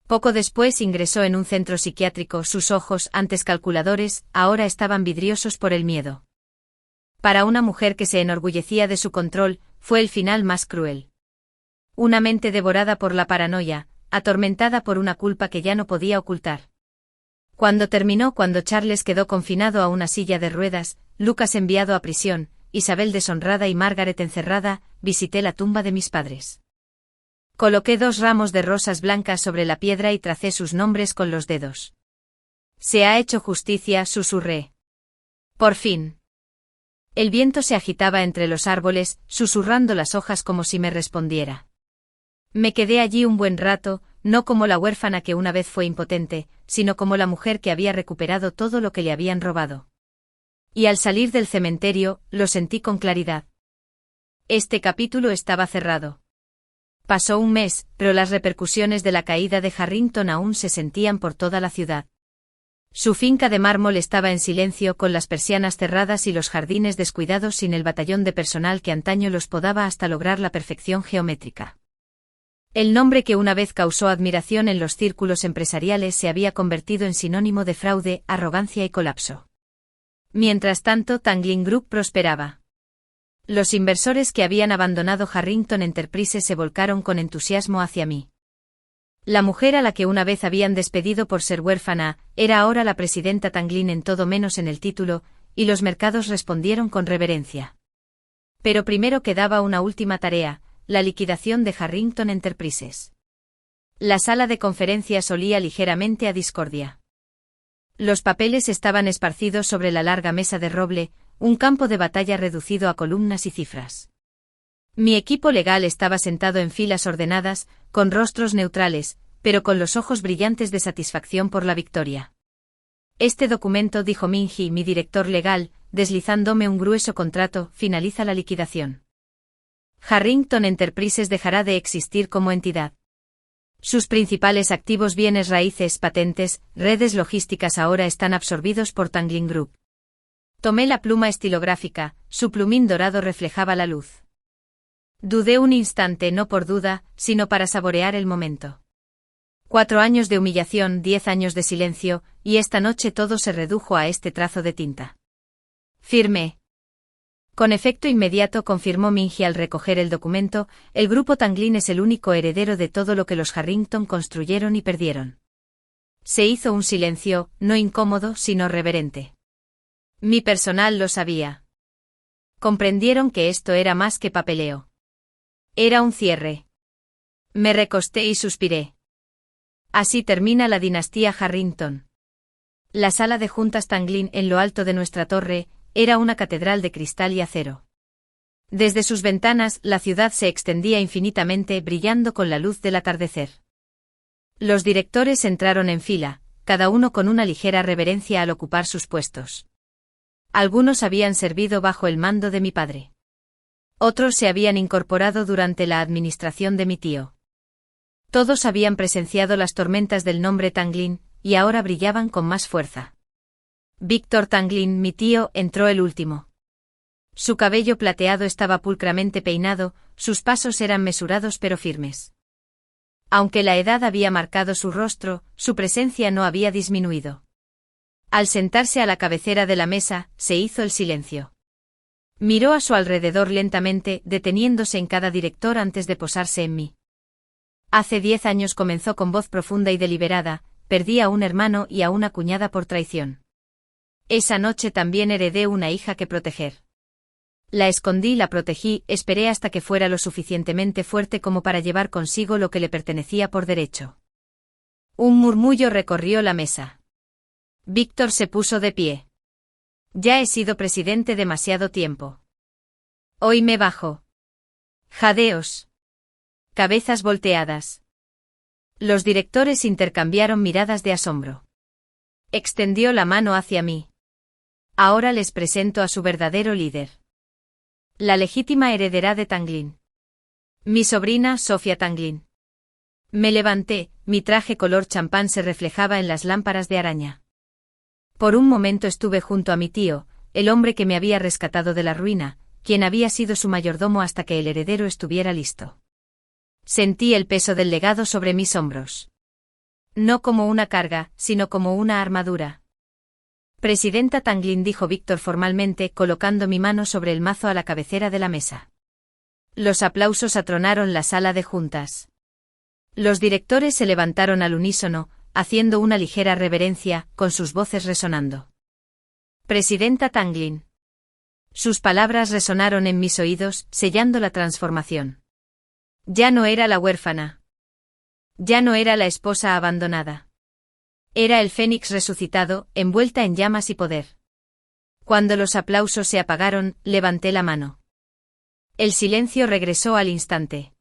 [SPEAKER 1] Poco después ingresó en un centro psiquiátrico, sus ojos, antes calculadores, ahora estaban vidriosos por el miedo. Para una mujer que se enorgullecía de su control, fue el final más cruel. Una mente devorada por la paranoia, atormentada por una culpa que ya no podía ocultar. Cuando terminó, cuando Charles quedó confinado a una silla de ruedas, Lucas enviado a prisión, Isabel deshonrada y Margaret encerrada, visité la tumba de mis padres. Coloqué 2 ramos de rosas blancas sobre la piedra y tracé sus nombres con los dedos. Se ha hecho justicia, susurré. Por fin. El viento se agitaba entre los árboles, susurrando las hojas como si me respondiera. Me quedé allí un buen rato, no como la huérfana que una vez fue impotente, sino como la mujer que había recuperado todo lo que le habían robado. Y al salir del cementerio, lo sentí con claridad. Este capítulo estaba cerrado. Pasó un mes, pero las repercusiones de la caída de Harrington aún se sentían por toda la ciudad. Su finca de mármol estaba en silencio, con las persianas cerradas y los jardines descuidados, sin el batallón de personal que antaño los podaba hasta lograr la perfección geométrica. El nombre que una vez causó admiración en los círculos empresariales se había convertido en sinónimo de fraude, arrogancia y colapso. Mientras tanto, Tanglin Group prosperaba. Los inversores que habían abandonado Harrington Enterprises se volcaron con entusiasmo hacia mí. La mujer a la que una vez habían despedido por ser huérfana, era ahora la presidenta Tanglin en todo menos en el título, y los mercados respondieron con reverencia. Pero primero quedaba una última tarea, la liquidación de Harrington Enterprises. La sala de conferencias olía ligeramente a discordia. Los papeles estaban esparcidos sobre la larga mesa de roble, un campo de batalla reducido a columnas y cifras. Mi equipo legal estaba sentado en filas ordenadas, con rostros neutrales, pero con los ojos brillantes de satisfacción por la victoria. Este documento, dijo Minji, mi director legal, deslizándome un grueso contrato, finaliza la liquidación. Harrington Enterprises dejará de existir como entidad. Sus principales activos, bienes raíces, patentes, redes logísticas ahora están absorbidos por Tanglin Group. Tomé la pluma estilográfica, su plumín dorado reflejaba la luz. Dudé un instante, no por duda, sino para saborear el momento. 4 años de humillación, 10 años de silencio, y esta noche todo se redujo a este trazo de tinta. Firmé. Con efecto inmediato, confirmó Minji al recoger el documento, el grupo Tanglin es el único heredero de todo lo que los Harrington construyeron y perdieron. Se hizo un silencio, no incómodo, sino reverente. Mi personal lo sabía. Comprendieron que esto era más que papeleo. Era un cierre. Me recosté y suspiré. Así termina la dinastía Harrington. La sala de juntas Tanglin, en lo alto de nuestra torre, era una catedral de cristal y acero. Desde sus ventanas, la ciudad se extendía infinitamente, brillando con la luz del atardecer. Los directores entraron en fila, cada uno con una ligera reverencia al ocupar sus puestos. Algunos habían servido bajo el mando de mi padre. Otros se habían incorporado durante la administración de mi tío. Todos habían presenciado las tormentas del nombre Tanglin, y ahora brillaban con más fuerza. Víctor Tanglin, mi tío, entró el último. Su cabello plateado estaba pulcramente peinado, sus pasos eran mesurados pero firmes. Aunque la edad había marcado su rostro, su presencia no había disminuido. Al sentarse a la cabecera de la mesa, se hizo el silencio. Miró a su alrededor lentamente, deteniéndose en cada director antes de posarse en mí. Hace 10 años comenzó con voz profunda y deliberada, perdí a un hermano y a una cuñada por traición. Esa noche también heredé una hija que proteger. La escondí, la protegí, esperé hasta que fuera lo suficientemente fuerte como para llevar consigo lo que le pertenecía por derecho. Un murmullo recorrió la mesa. Víctor se puso de pie. Ya he sido presidente demasiado tiempo. Hoy me bajo. Jadeos. Cabezas volteadas. Los directores intercambiaron miradas de asombro. Extendió la mano hacia mí. Ahora les presento a su verdadero líder. La legítima heredera de Tanglin. Mi sobrina, Sofía Tanglin. Me levanté, mi traje color champán se reflejaba en las lámparas de araña. Por un momento estuve junto a mi tío, el hombre que me había rescatado de la ruina, quien había sido su mayordomo hasta que el heredero estuviera listo. Sentí el peso del legado sobre mis hombros. No como una carga, sino como una armadura. Presidenta Tanglin, dijo Víctor formalmente, colocando mi mano sobre el mazo a la cabecera de la mesa. Los aplausos atronaron la sala de juntas. Los directores se levantaron al unísono, haciendo una ligera reverencia, con sus voces resonando. Presidenta Tanglin. Sus palabras resonaron en mis oídos, sellando la transformación. Ya no era la huérfana. Ya no era la esposa abandonada. Era el fénix resucitado, envuelta en llamas y poder. Cuando los aplausos se apagaron, levanté la mano. El silencio regresó al instante.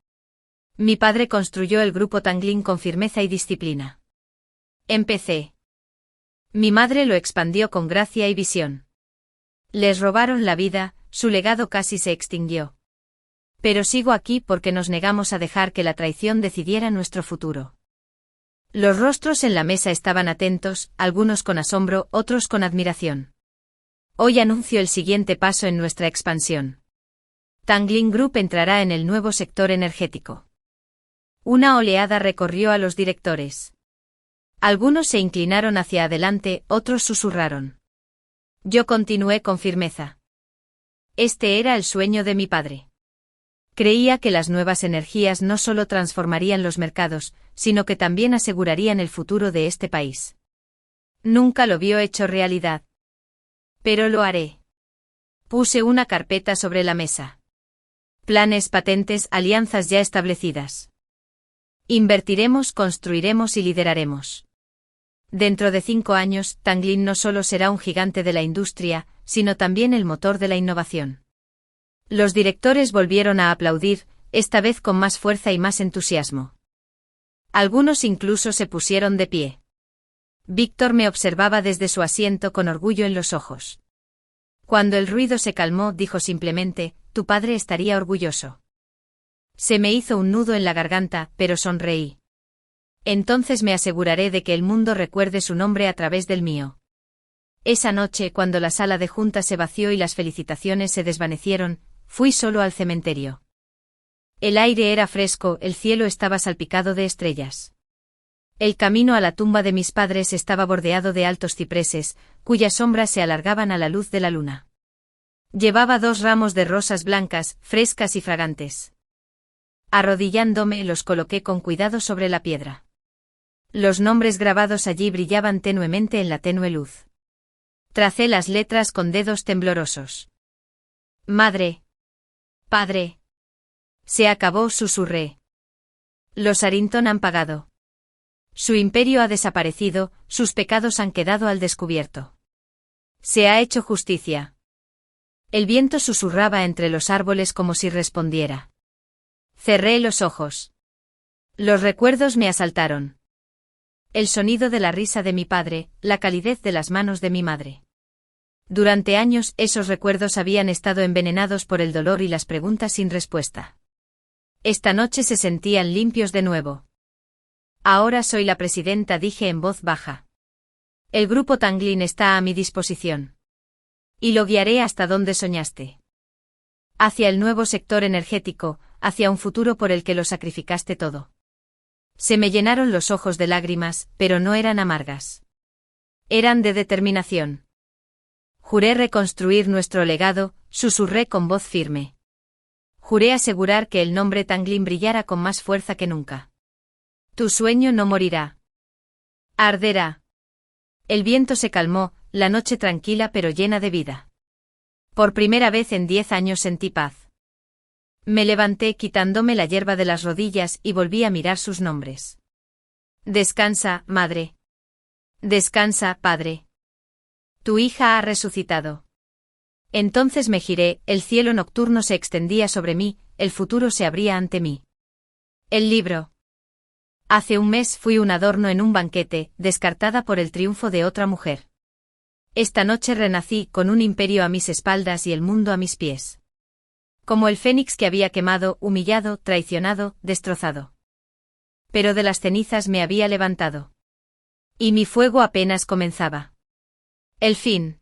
[SPEAKER 1] Mi padre construyó el grupo Tanglin con firmeza y disciplina. Empecé. Mi madre lo expandió con gracia y visión. Les robaron la vida, su legado casi se extinguió. Pero sigo aquí porque nos negamos a dejar que la traición decidiera nuestro futuro. Los rostros en la mesa estaban atentos, algunos con asombro, otros con admiración. Hoy anuncio el siguiente paso en nuestra expansión. Tanglin Group entrará en el nuevo sector energético. Una oleada recorrió a los directores. Algunos se inclinaron hacia adelante, otros susurraron. Yo continué con firmeza. Este era el sueño de mi padre. Creía que las nuevas energías no solo transformarían los mercados, sino que también asegurarían el futuro de este país. Nunca lo vio hecho realidad. Pero lo haré. Puse una carpeta sobre la mesa. Planes, patentes, alianzas ya establecidas. Invertiremos, construiremos y lideraremos. Dentro de 5 años, Tanglin no solo será un gigante de la industria, sino también el motor de la innovación. Los directores volvieron a aplaudir, esta vez con más fuerza y más entusiasmo. Algunos incluso se pusieron de pie. Víctor me observaba desde su asiento con orgullo en los ojos. Cuando el ruido se calmó, dijo simplemente, tu padre estaría orgulloso. Se me hizo un nudo en la garganta, pero sonreí. Entonces me aseguraré de que el mundo recuerde su nombre a través del mío. Esa noche, cuando la sala de juntas se vació y las felicitaciones se desvanecieron, fui solo al cementerio. El aire era fresco, el cielo estaba salpicado de estrellas. El camino a la tumba de mis padres estaba bordeado de altos cipreses, cuyas sombras se alargaban a la luz de la luna. Llevaba 2 ramos de rosas blancas, frescas y fragantes. Arrodillándome, los coloqué con cuidado sobre la piedra. Los nombres grabados allí brillaban tenuemente en la tenue luz. Tracé las letras con dedos temblorosos. Madre. Padre. Se acabó, susurré. Los Arrington han pagado. Su imperio ha desaparecido, sus pecados han quedado al descubierto. Se ha hecho justicia. El viento susurraba entre los árboles como si respondiera. Cerré los ojos. Los recuerdos me asaltaron. El sonido de la risa de mi padre, la calidez de las manos de mi madre. Durante años, esos recuerdos habían estado envenenados por el dolor y las preguntas sin respuesta. Esta noche se sentían limpios de nuevo. Ahora soy la presidenta, dije en voz baja. El grupo Tanglin está a mi disposición. Y lo guiaré hasta donde soñaste. Hacia el nuevo sector energético, hacia un futuro por el que lo sacrificaste todo. Se me llenaron los ojos de lágrimas, pero no eran amargas. Eran de determinación. Juré reconstruir nuestro legado, susurré con voz firme. Juré asegurar que el nombre Tanglin brillara con más fuerza que nunca. Tu sueño no morirá. Arderá. El viento se calmó, la noche tranquila pero llena de vida. Por primera vez en 10 años sentí paz. Me levanté quitándome la hierba de las rodillas y volví a mirar sus nombres. Descansa, madre. Descansa, padre. Tu hija ha resucitado. Entonces me giré, el cielo nocturno se extendía sobre mí, el futuro se abría ante mí. El libro. Hace un mes fui un adorno en un banquete, descartada por el triunfo de otra mujer. Esta noche renací con un imperio a mis espaldas y el mundo a mis pies. Como el fénix que había quemado, humillado, traicionado, destrozado. Pero de las cenizas me había levantado. Y mi fuego apenas comenzaba. El fin.